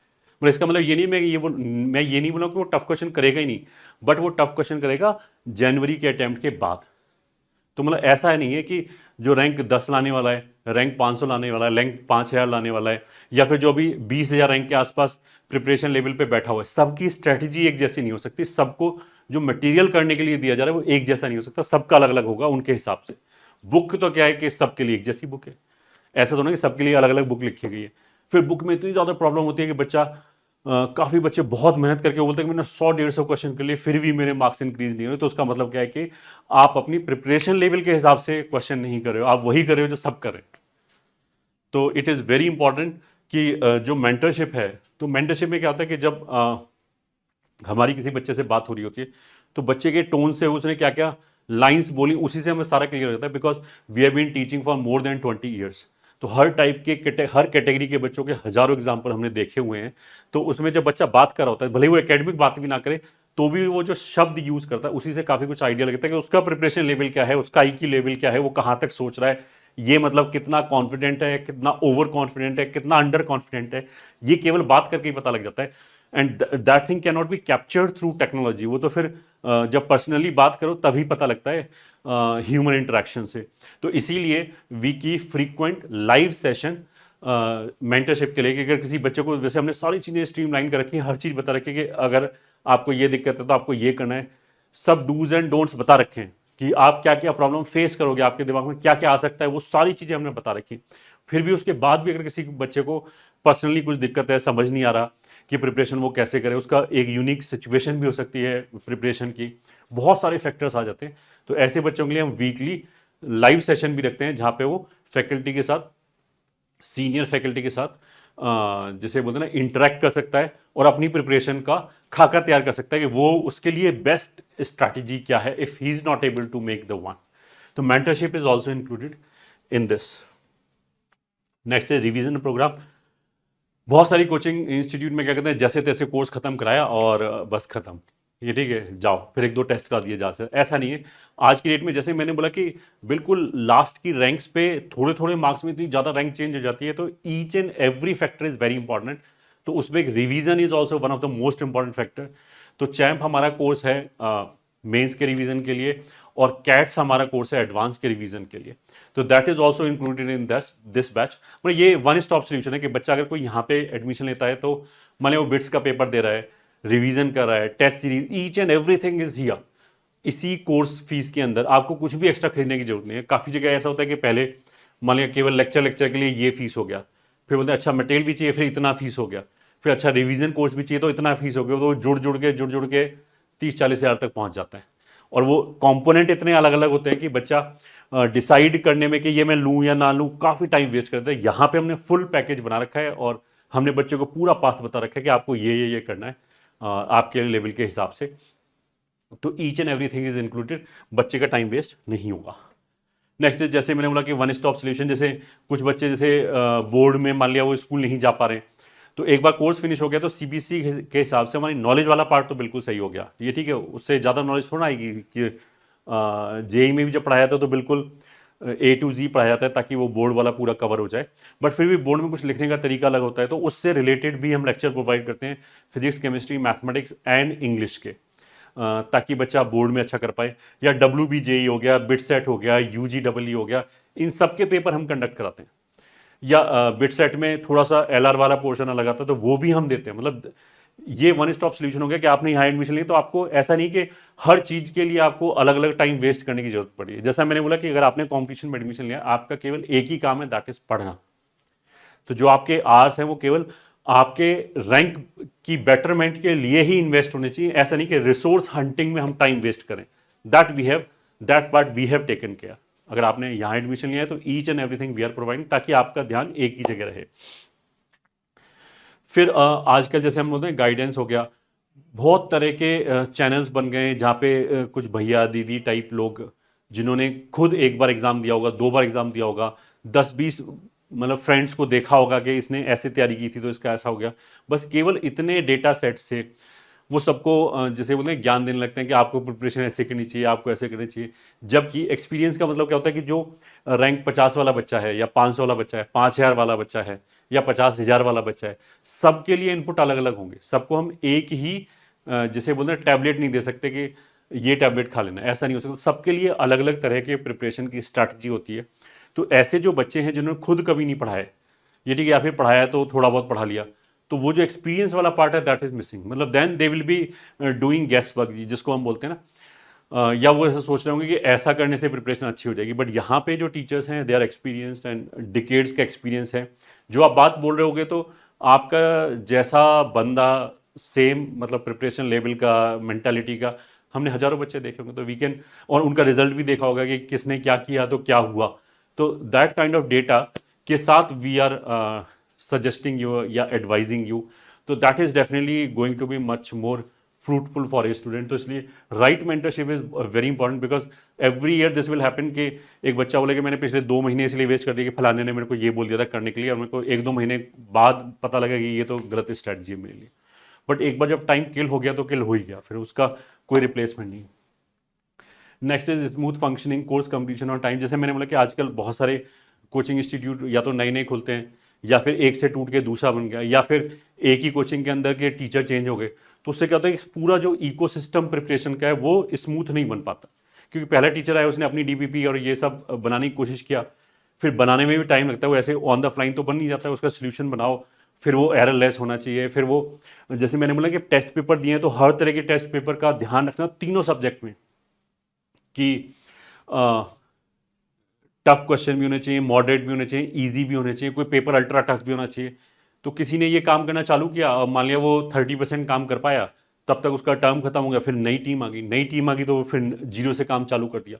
मतलब इसका मतलब ये नहीं मैं ये नहीं बोला कि वो टफ क्वेश्चन करेगा ही नहीं, बट वो टफ क्वेश्चन करेगा जनवरी के अटेम्प्ट के बाद। तो मतलब ऐसा नहीं है कि जो रैंक 10 लाने वाला है, रैंक 500 लाने वाला है, रैंक 5000 लाने वाला है, या फिर जो भी 20,000 रैंक के आसपास प्रिपरेशन लेवल पे बैठा हुआ है, सबकी स्ट्रेटजी एक जैसी नहीं हो सकती। सबको जो मटेरियल करने के लिए दिया जा रहा है वो एक जैसा नहीं हो सकता, सबका अलग अलग होगा उनके हिसाब से। बुक तो क्या है कि सबके लिए एक जैसी बुक है, ऐसा तो नहीं कि सबके लिए अलग अलग बुक लिखी गई है। फिर बुक में इतनी ज़्यादा प्रॉब्लम होती है कि बच्चा काफ़ी बच्चे बहुत मेहनत करके बोलते हैं कि मैंने 100-150 क्वेश्चन कर लिए फिर भी मेरे मार्क्स इंक्रीज नहीं हुए। तो उसका मतलब क्या है कि आप अपनी प्रिपरेशन लेवल के हिसाब से क्वेश्चन नहीं कर रहे हो, आप वही कर रहे हो जो सब कर रहे हैं। तो इट इज़ वेरी इंपॉर्टेंट कि जो मेंटरशिप है, तो मेंटरशिप में क्या होता है कि जब हमारी किसी बच्चे से बात हो रही होती है तो बच्चे के टोन से उसने क्या क्या लाइंस बोली उसी से हमें सारा क्लियर हो जाता है, because we have been teaching for more than 20 years. तो हर टाइप के हर कैटेगरी के बच्चों के हजारों एग्जाम्पल हमने देखे हुए हैं। तो उसमें जब बच्चा बात कर रहा होता है, भले ही वो एकेडमिक बात भी ना करे, तो भी वो जो शब्द यूज करता है उसी से काफी कुछ आइडिया लगता है कि उसका प्रिपरेशन लेवल क्या है, उसका IQ लेवल क्या है, वो कहाँ तक सोच रहा है, ये मतलब कितना कॉन्फिडेंट है, कितना ओवर कॉन्फिडेंट है, कितना अंडर कॉन्फिडेंट है। ये केवल बात करके ही पता लग जाता है, and that thing can not be captured through technology. वो तो फिर जब पर्सनली बात करो तभी पता लगता है ह्यूमन इंटरेक्शन से। तो इसीलिए वी की फ्रीक्वेंट लाइव सेशन मेंटरशिप के लिए, कि अगर किसी बच्चे को, वैसे हमने सारी चीज़ें स्ट्रीमलाइन कर रखी है, हर चीज़ बता रखी है कि अगर आपको ये दिक्कत है तो आपको ये करना है, सब डूज एंड डोंट्स बता रखे हैं कि आप क्या क्या प्रॉब्लम फेस करोगे, आपके दिमाग में क्या क्या आ सकता है, वो सारी चीज़ें हमने बता रखी। फिर भी उसके बाद भी अगर किसी बच्चे को पर्सनली कुछ दिक्कत है, समझ नहीं आ रहा कि प्रिपरेशन वो कैसे करे, उसका एक यूनिक सिचुएशन भी हो सकती है प्रिपरेशन की, बहुत सारे फैक्टर्स आ जाते हैं। तो ऐसे बच्चों के लिए हम वीकली लाइव सेशन भी रखते हैं जहाँ पे वो फैकल्टी के साथ, सीनियर फैकल्टी के साथ जैसे बोलते हैं ना, इंटरेक्ट कर सकता है और अपनी प्रिपरेशन का खाका तैयार कर सकता है कि वो उसके लिए बेस्ट स्ट्रैटेजी क्या है if he is not able to make the one. तो mentorship is also included in this. Next है रिवीजन प्रोग्राम। बहुत सारी कोचिंग इंस्टीट्यूट में क्या कहते हैं, जैसे तैसे कोर्स खत्म कराया और बस खत्म, ये ठीक है जाओ फिर 1-2 टेस्ट करा दिए जा सकते। ऐसा नहीं है आज की डेट में। जैसे मैंने बोला कि बिल्कुल लास्ट की रैंक्स पे थोड़े थोड़े मार्क्स में इतनी ज़्यादा रैंक चेंज हो जाती है, तो each and every factor is very important. तो उसमें एक revision is also one of the most important factor. तो चैम्प हमारा कोर्स है मेंस के रिवीजन के लिए, और कैट्स हमारा कोर्स है एडवांस के रिवीजन के लिए। तो that is also included in this batch. मतलब ये वन स्टॉप सोल्यूशन है कि बच्चा अगर कोई यहाँ पे एडमिशन लेता है तो मान लो वो बिट्स का पेपर दे रहा है, रिवीजन कर रहा है, test series, each and everything is here. इसी कोर्स फीस के अंदर आपको कुछ भी एक्स्ट्रा खरीदने की जरूरत नहीं है। काफ़ी जगह ऐसा होता है कि पहले मान लिया केवल लेक्चर के लिए ये फीस हो गया, फिर बोलते हैं अच्छा मटेरियल भी चाहिए, फिर इतना फीस हो गया, फिर अच्छा रिवीजन कोर्स भी चाहिए तो इतना फीस हो गया। तो जुड़ के 30-40 हज़ार तक पहुंच जाता है। और वो कंपोनेंट इतने अलग अलग होते हैं कि बच्चा डिसाइड करने में कि ये मैं लूँ या ना लूँ काफ़ी टाइम वेस्ट करते हैं। यहाँ पे हमने फुल पैकेज बना रखा है और हमने बच्चे को पूरा पाथ बता रखा है कि आपको ये करना है आपके लेवल के हिसाब से। तो each and everything is included, बच्चे का टाइम वेस्ट नहीं होगा। नेक्स्ट जैसे मैंने बोला कि वन स्टॉप सोल्यूशन, जैसे कुछ बच्चे जैसे बोर्ड में मान लिया वो स्कूल नहीं जा पा रहे, तो एक बार कोर्स फिनिश हो गया तो सीबीएसई के हिसाब से हमारी नॉलेज वाला पार्ट तो बिल्कुल सही हो गया, ये ठीक है, उससे ज़्यादा नॉलेज थोड़ा आएगी कि जेई में भी जब पढ़ाया था तो बिल्कुल A to Z पढ़ाया जाता है ताकि वो बोर्ड वाला पूरा कवर हो जाए, बट फिर भी बोर्ड में कुछ लिखने का तरीका अलग होता है, तो उससे रिलेटेड भी हम लेक्चर प्रोवाइड करते हैं physics, chemistry, mathematics and English के, ताकि बच्चा बोर्ड में अच्छा कर पाए। या WBJE हो गया, बिट सेट हो गया, UGEE हो गया, इन सब के पेपर हम कंडक्ट कराते हैं। या बिट सेट में थोड़ा सा LR वाला पोर्शन अलग आता है तो वो भी हम देते हैं। मतलब ये वन स्टॉप सोल्यूशन हो गया कि आपने यहाँ एडमिशन लिया तो आपको ऐसा नहीं कि हर चीज के लिए आपको अलग अलग टाइम वेस्ट करने की जरूरत पड़ी है। जैसा मैंने बोला कि अगर आपने कॉम्पिटिशन में एडमिशन लिया, आपका केवल एक ही काम है, दैट इज पढ़ना। तो जो आपके आवर्स हैं वो केवल आपके रैंक की बेटरमेंट के लिए ही इन्वेस्ट होने चाहिए, ऐसा नहीं कि रिसोर्स हंटिंग में हम टाइम वेस्ट करें। That part we have taken care. अगर आपने यहाँ एडमिशन लिया है तो each and everything we are providing, ताकि आपका ध्यान एक ही जगह रहे। फिर आजकल जैसे हम बोलते हैं गाइडेंस हो गया, बहुत तरह के चैनल्स बन गए जहाँ पे कुछ भैया दीदी टाइप लोग जिन्होंने खुद एक बार एग्जाम दिया होगा, 2 बार एग्जाम दिया होगा, 10-20 मतलब फ्रेंड्स को देखा होगा कि इसने ऐसे तैयारी की थी तो इसका ऐसा हो गया, बस केवल इतने डेटा सेट से वो सबको जैसे बोलते हैं ज्ञान देने लगते हैं कि आपको प्रिपरेशन ऐसे करनी चाहिए, आपको ऐसे करनी चाहिए। जबकि एक्सपीरियंस का मतलब क्या होता है कि जो रैंक 50 वाला बच्चा है या 500 वाला बच्चा है, 5000 वाला बच्चा है या 50,000 वाला बच्चा है, सबके लिए इनपुट अलग अलग होंगे। सबको हम एक ही जैसे बोलते हैं टैबलेट नहीं दे सकते कि ये टैबलेट खा लेना, ऐसा नहीं हो सकता। सबके लिए अलग अलग तरह के प्रिपरेशन की स्ट्रैटेजी होती है। तो ऐसे जो बच्चे हैं जिन्होंने खुद कभी नहीं पढ़ाया, ये ठीक है, या फिर पढ़ाया तो थोड़ा बहुत पढ़ा लिया, तो वो जो एक्सपीरियंस वाला पार्ट है दैट इज मिसिंग। मतलब then they will be doing guess work, जिसको हम बोलते हैं ना, या वो ऐसा सोच रहे होंगे कि ऐसा करने से प्रिपरेशन अच्छी हो जाएगी। बट यहाँ पे जो टीचर्स हैं they are experienced and decades का एक्सपीरियंस है। जो आप बात बोल रहे होगे तो आपका जैसा बंदा सेम मतलब प्रिपरेशन लेवल का, मेंटालिटी का, हमने हजारों बच्चे देखे होंगे, तो वी कैन, और उनका रिजल्ट भी देखा होगा कि किसने क्या किया तो क्या हुआ। तो दैट काइंड ऑफ डेटा के साथ वी आर सजेस्टिंग यू या एडवाइजिंग यू, तो that is definitely going to be much more fruitful for a student. तो इसलिए right mentorship is very important, because every year this will happen कि एक बच्चा बोले कि मैंने पिछले 2 महीने इसलिए वेस्ट कर दिया कि फलाने ने मेरे को ये बोल दिया था करने के लिए, और मेरे को 1-2 महीने बाद पता लगा कि ये तो गलत स्ट्रैटेजी है मेरे लिए। बट एक बार जब टाइम किल हो गया तो किल हो ही गया, फिर उसका कोई रिप्लेसमेंट नहीं। Next is smooth functioning, course completion और टाइम। जैसे मैंने बोला कि आजकल बहुत सारे कोचिंग इंस्टीट्यूट या तो नए नए खुलते हैं, या फिर एक से टूट के दूसरा बन गया, या फिर एक ही कोचिंग के अंदर के टीचर चेंज हो गए, तो उससे क्या होता है कि पूरा जो इकोसिस्टम प्रिपरेशन का है वो स्मूथ नहीं बन पाता। क्योंकि पहला टीचर आया, उसने अपनी डीपीपी और ये सब बनाने की कोशिश किया, फिर बनाने में भी टाइम लगता है, वो ऐसे ऑन द फ्लाइन तो बन नहीं जाता है, उसका सोल्यूशन बनाओ, फिर वो एरर लेस होना चाहिए। फिर वो जैसे मैंने बोला कि टेस्ट पेपर दिए हैं तो हर तरह के टेस्ट पेपर का ध्यान रखना तीनों सब्जेक्ट में, कि टफ क्वेश्चन भी होने चाहिए, मॉडरेट भी होने चाहिए, इजी भी होने चाहिए, कोई पेपर अल्ट्रा टफ भी होना चाहिए। तो किसी ने ये काम करना चालू किया और मान लिया वो 30% काम कर पाया, तब तक उसका टर्म खत्म हो गया, फिर नई टीम आ गई तो वो फिर 0 से काम चालू कर दिया।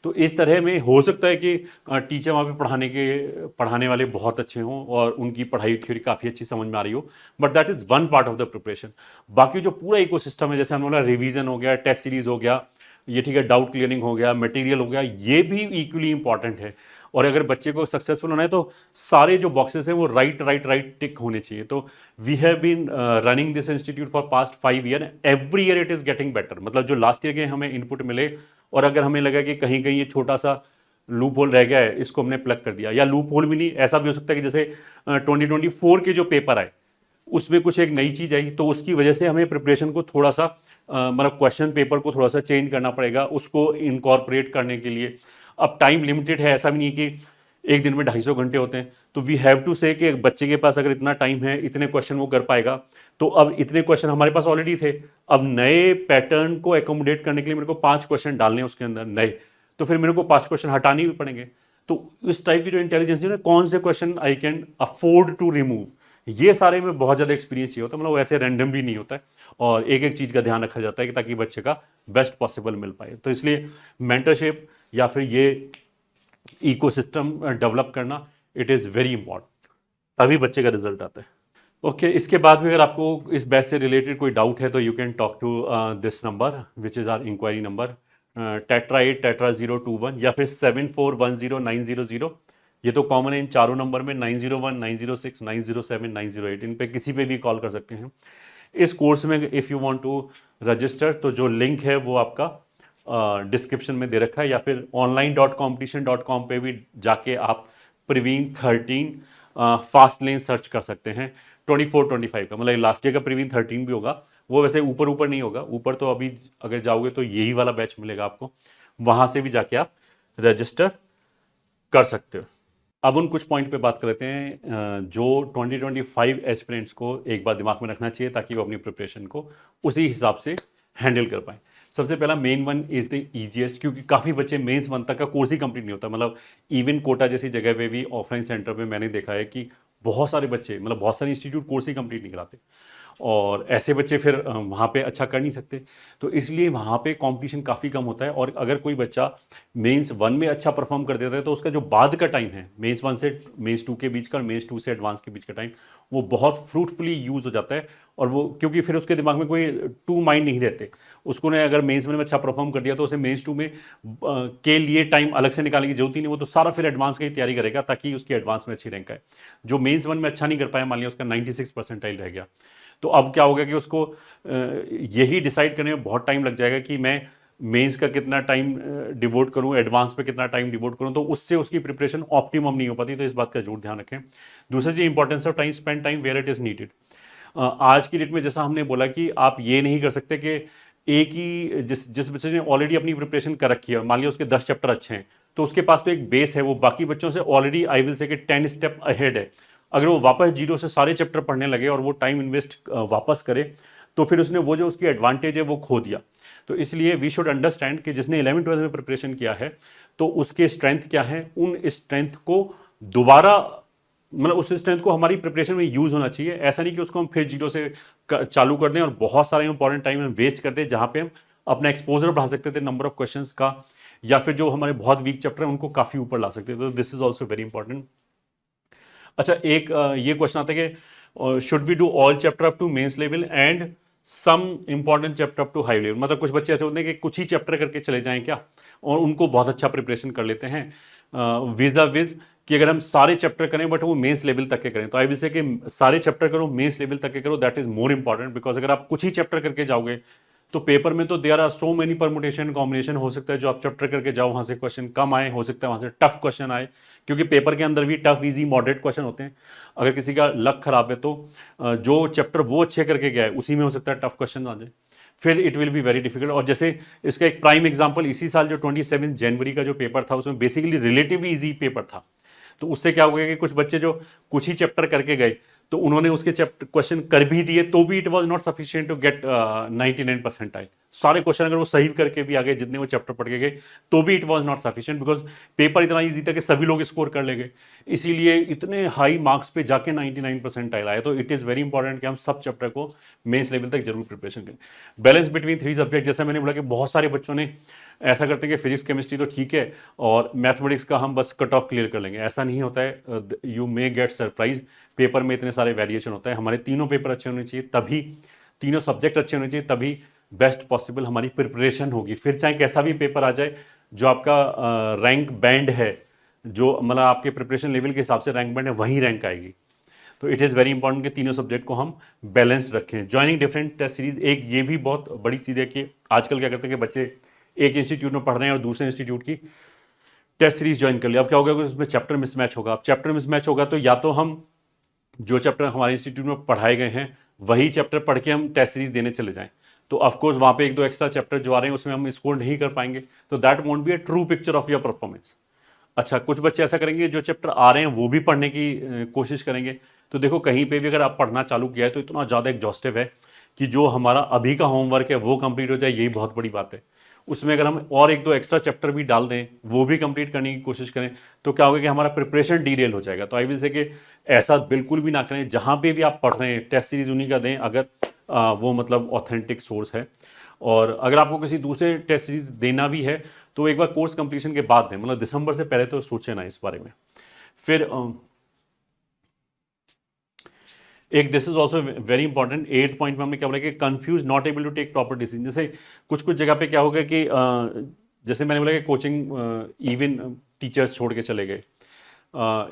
तो इस तरह में हो सकता है कि टीचर वहाँ पे पढ़ाने वाले बहुत अच्छे हों और उनकी पढ़ाई थ्योरी काफ़ी अच्छी समझ में आ रही हो, but that is one part of the preparation. बाकी जो पूरा इकोसिस्टम है, जैसे हमने बोला रिवीजन हो गया, टेस्ट सीरीज हो गया, ये ठीक है, डाउट क्लियरिंग हो गया, मटेरियल हो गया, ये भी इक्वली इंपॉर्टेंट है। और अगर बच्चे को सक्सेसफुल होना है तो सारे जो बॉक्सेस हैं वो राइट टिक होने चाहिए। तो we have been running this institute for past 5 year, every year it is getting better. मतलब जो लास्ट ईयर के हमें इनपुट मिले, और अगर हमें लगा कि कहीं कहीं ये छोटा सा लूप होल रह गया है, इसको हमने प्लग कर दिया, या लूप होल भी नहीं, ऐसा भी हो सकता है कि जैसे 2024 के जो पेपर आए उसमें कुछ एक नई चीज़ आई, तो उसकी वजह से हमें प्रिपरेशन को थोड़ा सा मतलब क्वेश्चन पेपर को थोड़ा सा चेंज करना पड़ेगा उसको इनकॉर्पोरेट करने के लिए। अब टाइम लिमिटेड है, ऐसा भी नहीं कि एक दिन में 250 घंटे होते हैं, तो वी हैव टू से कि बच्चे के पास अगर इतना टाइम है, इतने क्वेश्चन वो कर पाएगा। तो अब इतने क्वेश्चन हमारे पास ऑलरेडी थे, अब नए पैटर्न को एकोमोडेट करने के लिए मेरे को 5 क्वेश्चन डालने हैं उसके अंदर नए, तो फिर मेरे को 5 क्वेश्चन हटाने भी पड़ेंगे। तो इस टाइप की जो इंटेलिजेंस है, कौन से question I can afford to remove, ये सारे में बहुत ज़्यादा एक्सपीरियंस चाहिए होता है। मतलब वो ऐसे रैंडम भी नहीं होता है, और एक एक चीज़ का ध्यान रखा जाता है कि ताकि बच्चे का बेस्ट पॉसिबल मिल पाए। तो इसलिए मेंटरशिप या फिर ये इकोसिस्टम डेवलप करना, इट इज़ वेरी इंपॉर्टेंट, तभी बच्चे का रिजल्ट आता है। ओके इसके बाद भी अगर आपको इस बैच से रिलेटेड कोई डाउट है तो you can talk to this number which is our inquiry number tetra8 tetra021 या फिर 74109000। ये तो कॉमन है इन चारों नंबर में, 901 906 907 908, इन पे किसी पे भी कॉल कर सकते हैं। इस कोर्स में if you want to register तो जो लिंक है वो आपका डिस्क्रिप्शन में दे रखा है, या फिर online.competition.com पे भी जाके आप प्रवीण 13 फास्ट लेन सर्च कर सकते हैं। 24-25 का मतलब लास्ट ईयर का प्रवीण 13 भी होगा, वो वैसे ऊपर ऊपर नहीं होगा, ऊपर तो अभी अगर जाओगे तो यही वाला बैच मिलेगा आपको, वहां से भी जाके आप रजिस्टर कर सकते हो। अब उन कुछ पॉइंट पे बात कर लेते हैं जो 2025 एस्पिरेंट्स को एक बार दिमाग में रखना चाहिए ताकि वो अपनी प्रिपरेशन को उसी हिसाब से हैंडल कर पाए। सबसे पहला main one is the easiest, क्योंकि काफ़ी बच्चे मेंस वन तक का कोर्स ही कंप्लीट नहीं होता। मतलब इवन कोटा जैसी जगह पे भी ऑफलाइन सेंटर पे मैंने देखा है कि बहुत सारे बच्चे, मतलब बहुत सारे इंस्टीट्यूट कोर्स ही कंप्लीट नहीं कराते, और ऐसे बच्चे फिर वहाँ पे अच्छा कर नहीं सकते। तो इसलिए वहाँ पे कंपटीशन काफ़ी कम होता है, और अगर कोई बच्चा मेंस वन में अच्छा परफॉर्म कर देता है तो उसका जो बाद का टाइम है मेंस वन से मेंस टू के बीच का और मेंस टू से एडवांस के बीच का टाइम, वो बहुत फ्रूटफुली यूज़ हो जाता है। और वो क्योंकि फिर उसके दिमाग में कोई टू माइंड नहीं रहते, उसको ने अगर मेंस वन में अच्छा परफॉर्म कर दिया तो उसे मेंस टू में के लिए टाइम अलग से निकालने की जरूरत ही नहीं, वो तो सारा फिर एडवांस की तैयारी करेगा ताकि उसकी एडवांस में अच्छी रैंक आए। जो मेंस वन में अच्छा नहीं कर पाया, मान लिया उसका 96 परसेंटाइल रह गया, तो अब क्या होगा कि उसको यही डिसाइड करने में बहुत टाइम लग जाएगा कि मैं मेंस का कितना टाइम डिवोट करूं, एडवांस पे कितना टाइम डिवोट करूं, तो उससे उसकी प्रिपरेशन ऑप्टिमम नहीं हो पाती। तो इस बात का जरूर ध्यान रखें। दूसरी चीज, importance of time, spend time where it is needed. आज की डेट में जैसा हमने बोला कि आप ये नहीं कर सकते कि एक ही जिस बच्चे ने ऑलरेडी अपनी प्रिपरेशन कर रखी है, मान लिया उसके 10 चैप्टर अच्छे हैं, तो उसके पास तो एक बेस है, वो बाकी बच्चों से ऑलरेडी आई विल से कि 10 स्टेप अहेड है। अगर वो वापस जीरो से सारे चैप्टर पढ़ने लगे और वो टाइम इन्वेस्ट वापस करे, तो फिर उसने वो जो उसकी एडवांटेज है वो खो दिया। तो इसलिए वी शुड अंडरस्टैंड कि जिसने 11-12 में प्रिपरेशन किया है तो उसके स्ट्रेंथ क्या है, उन स्ट्रेंथ को दोबारा, मतलब उस स्ट्रेंथ को हमारी प्रिपरेशन में यूज होना चाहिए। ऐसा नहीं कि उसको हम फिर जीरो से चालू कर दें और बहुत सारे इंपॉर्टेंट टाइम हम वेस्ट कर दें जहां पे हम अपना एक्सपोजर बढ़ा सकते थे नंबर ऑफ क्वेश्चंस का, या फिर जो हमारे बहुत वीक चैप्टर है उनको काफी ऊपर ला सकते थे। तो this is also very important. अच्छा, एक ये क्वेश्चन आता है कि should we do all chapter up to mains level and some important chapter up to high level. मतलब कुछ बच्चे ऐसे होते हैं कि कुछ ही चैप्टर करके चले जाएं क्या, और उनको बहुत अच्छा प्रिपरेशन कर लेते हैं विजा विज कि अगर हम सारे चैप्टर करें बट वो मेंस लेवल तक के करें। तो आई विल से कि सारे चैप्टर करो, मेंस लेवल तक के करो, that is more important. Because अगर आप कुछ ही चैप्टर करके जाओगे तो पेपर में तो there are so many permutation combination हो सकता है, जो आप चैप्टर करके जाओ वहां से क्वेश्चन कम आए, हो सकता है वहां से टफ क्वेश्चन आए, क्योंकि पेपर के अंदर भी टफ इजी मॉडरेट क्वेश्चन होते हैं। अगर किसी का लक खराब है तो जो चैप्टर वो अच्छे करके गया है उसी में हो सकता है टफ क्वेश्चन आ जाए, फिर it will be very difficult. और जैसे इसका एक प्राइम एग्जांपल इसी साल जो 27 जनवरी का जो पेपर था, उसमें बेसिकली रिलेटिवली इजी पेपर था। तो उससे क्या हो गया कि कुछ बच्चे जो कुछ ही चैप्टर करके गए तो उन्होंने उसके चैप्टर क्वेश्चन कर भी दिए तो भी it was not sufficient to get 99 percentile. सारे क्वेश्चन अगर वो सही करके भी आ गए जितने वो चैप्टर पढ़ के गए तो भी it was not sufficient, because paper इतना इजी था कि सभी लोग स्कोर कर ले गए, इसीलिए इतने हाई मार्क्स पे जाके 99 परसेंटाइल आए। तो इट इज़ वेरी इंपॉर्टेंट कि हम सब चैप्टर को मेंस लेवल तक जरूर प्रिपरेशन करें। बैलेंस बिटवीन 3 सब्जेक्ट, जैसे मैंने बोला कि बहुत सारे बच्चों ने ऐसा करते हैं कि फिजिक्स केमिस्ट्री तो ठीक है और मैथमेटिक्स का हम बस कट ऑफ क्लियर कर लेंगे, ऐसा नहीं होता है। You may get surprise, paper में इतने सारे वेरिएशन होता है। हमारे तीनों पेपर अच्छे होने चाहिए, तभी तीनों सब्जेक्ट अच्छे होने चाहिए, तभी बेस्ट पॉसिबल हमारी प्रिपरेशन होगी। फिर चाहे कैसा भी पेपर आ जाए, जो आपका रैंक बैंड है, जो मतलब आपके प्रिपरेशन लेवल के हिसाब से रैंक बैंड है, वही रैंक आएगी। तो इट इज़ वेरी इंपॉर्टेंट कि तीनों सब्जेक्ट को हम बैलेंस रखें। ज्वाइनिंग डिफरेंट टेस्ट सीरीज, एक ये भी बहुत बड़ी चीज़ है कि आजकल क्या करते हैं कि बच्चे एक इंस्टीट्यूट में पढ़ रहे हैं और दूसरे इंस्टीट्यूट की टेस्ट सीरीज ज्वाइन कर लिया। अब क्या होगा कि उसमें चैप्टर मिसमैच होगा। अब चैप्टर मिसमैच होगा तो या तो हम जो चैप्टर हमारे इंस्टीट्यूट में पढ़ाए गए हैं वही चैप्टर पढ़ के हम टेस्ट सीरीज देने चले जाएं, तो ऑफकोर्स वहाँ पे एक दो एक्स्ट्रा चैप्टर जो आ रहे हैं उसमें हम स्कोर नहीं कर पाएंगे, तो that won't be a true picture of your performance. अच्छा, कुछ बच्चे ऐसा करेंगे जो चैप्टर आ रहे हैं वो भी पढ़ने की कोशिश करेंगे। तो देखो, कहीं पे भी अगर आप पढ़ना चालू किया है तो इतना ज़्यादा एग्जॉस्टिव है कि जो हमारा अभी का होमवर्क है वो कंप्लीट हो जाए, यही बहुत बड़ी बात है। उसमें अगर हम और एक दो एक्स्ट्रा चैप्टर भी डाल दें, वो भी कंप्लीट करने की कोशिश करें, तो क्या होगा कि हमारा प्रिपरेशन डीरेल हो जाएगा। तो आई विल से कि ऐसा बिल्कुल भी ना करें। जहाँ पे भी आप पढ़ रहे हैं टेस्ट सीरीज उन्हीं का दें अगर वो मतलब ऑथेंटिक सोर्स है। और अगर आपको किसी दूसरे टेस्ट सीरीज देना भी है तो एक बार कोर्स कंप्लीशन के बाद दें, मतलब दिसंबर से पहले तो सोचें ना इस बारे में। फिर एक this is also very important, 8th point में हमने क्या बोला कि confuse, not able to take proper decision. जैसे कुछ कुछ जगह पे क्या होगा कि जैसे मैंने बोला कि कोचिंग इवन टीचर्स छोड़ के चले गए,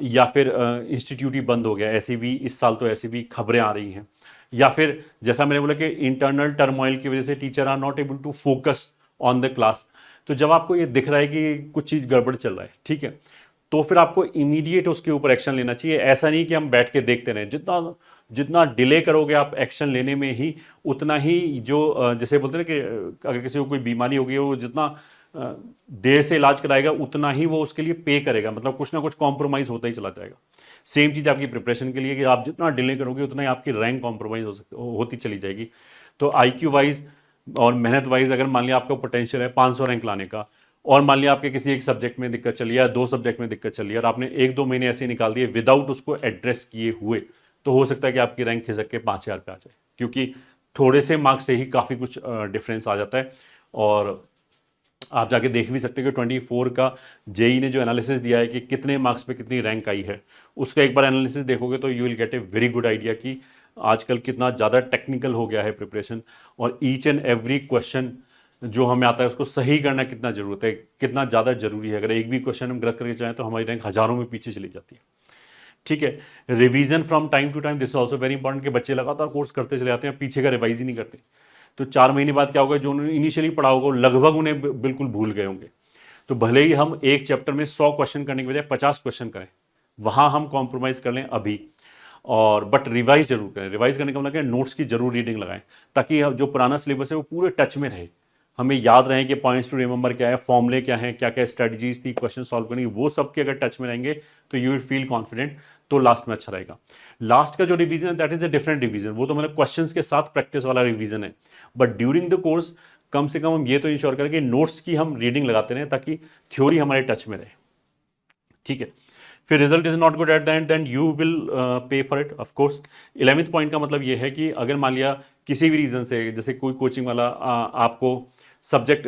या फिर इंस्टीट्यूट ही बंद हो गया, ऐसी भी इस साल तो ऐसी भी खबरें आ रही हैं। या फिर जैसा मैंने बोला कि इंटरनल टर्मोइल की वजह से teacher are not able to focus on the class. तो जब आपको ये दिख रहा है कि कुछ चीज़ गड़बड़ चल रहा है, ठीक है, तो फिर आपको इमीडिएट उसके ऊपर एक्शन लेना चाहिए। ऐसा नहीं कि हम बैठ के देखते रहें, जितना जितना डिले करोगे आप एक्शन लेने में ही, उतना ही जो जैसे बोलते हैं कि अगर किसी को कोई बीमारी होगी, वो जितना देर से इलाज कराएगा उतना ही वो उसके लिए पे करेगा, मतलब कुछ ना कुछ कॉम्प्रोमाइज़ होता ही चला जाएगा। सेम चीज़ आपकी प्रिपरेशन के लिए कि आप जितना डिले करोगे उतना ही आपकी रैंक कॉम्प्रोमाइज़ होती चली जाएगी। तो IQ वाइज और मेहनत वाइज अगर मान लिया आपका पोटेंशियल है 500 रैंक लाने का, और मान लिया आपके किसी एक सब्जेक्ट में दिक्कत चली है या 2 सब्जेक्ट में दिक्कत चली है, और आपने 1-2 महीने ऐसे निकाल दिए विदाउट उसको एड्रेस किए हुए, तो हो सकता है कि आपकी रैंक खिसक के 5000 पे आ जाए, क्योंकि थोड़े से मार्क्स से ही काफ़ी कुछ डिफरेंस आ जाता है। और आप जाके देख भी सकते हैं कि 24 का जेई ने जो एनालिसिस दिया है कि कितने मार्क्स पे कितनी रैंक आई है, उसका एक बार एनालिसिस देखोगे तो you will get a very good idea कि आजकल कितना ज़्यादा टेक्निकल हो गया है प्रिपरेशन, और ईच एंड एवरी क्वेश्चन जो हमें आता है उसको सही करना कितना जरूरत है, कितना ज़्यादा जरूरी है। अगर एक भी क्वेश्चन हम गलत करके चाहें तो हमारी रैंक हज़ारों में पीछे चली जाती है, ठीक है। Revision from time to time, this is also very important कि बच्चे लगातार कोर्स करते चले जाते हैं, पीछे का रिवाइज ही नहीं करते। तो 4 महीने बाद क्या होगा, जो उन्होंने इनिशियली पढ़ा होगा लगभग उन्हें बिल्कुल भूल गए होंगे। तो भले ही हम एक चैप्टर में 100 क्वेश्चन करने के बजाय 50 क्वेश्चन करें, वहां हम कॉम्प्रोमाइज कर लें अभी, और बट रिवाइज जरूर करें। रिवाइज करने का मतलब क्या, नोट्स की जरूर रीडिंग लगाएं, ताकि जो पुराना सिलेबस है वो पूरे टच में रहे, हमें याद रहे कि पॉइंट्स टू रिमेंबर क्या है, फॉर्मूले क्या है, क्या क्या स्ट्रेटजीज थी क्वेश्चन सॉल्व करनी, वो सब के अगर टच में रहेंगे तो यू विल फील कॉन्फिडेंट, तो लास्ट में अच्छा रहेगा। लास्ट का जो रिवीजन है that is a different revision, वो तो मतलब क्वेश्चंस के साथ प्रैक्टिस वाला रिवीजन है। बट ड्यूरिंग द कोर्स कम से कम हम ये तो इंश्योर करें कि नोट्स की हम रीडिंग लगाते रहें, ताकि थ्योरी हमारे टच में रहे, ठीक है। फिर result is not good at the end, then you will pay for it of course. 11th point का मतलब ये है कि अगर मान लिया किसी भी रीजन से, जैसे कोई कोचिंग वाला आपको सब्जेक्ट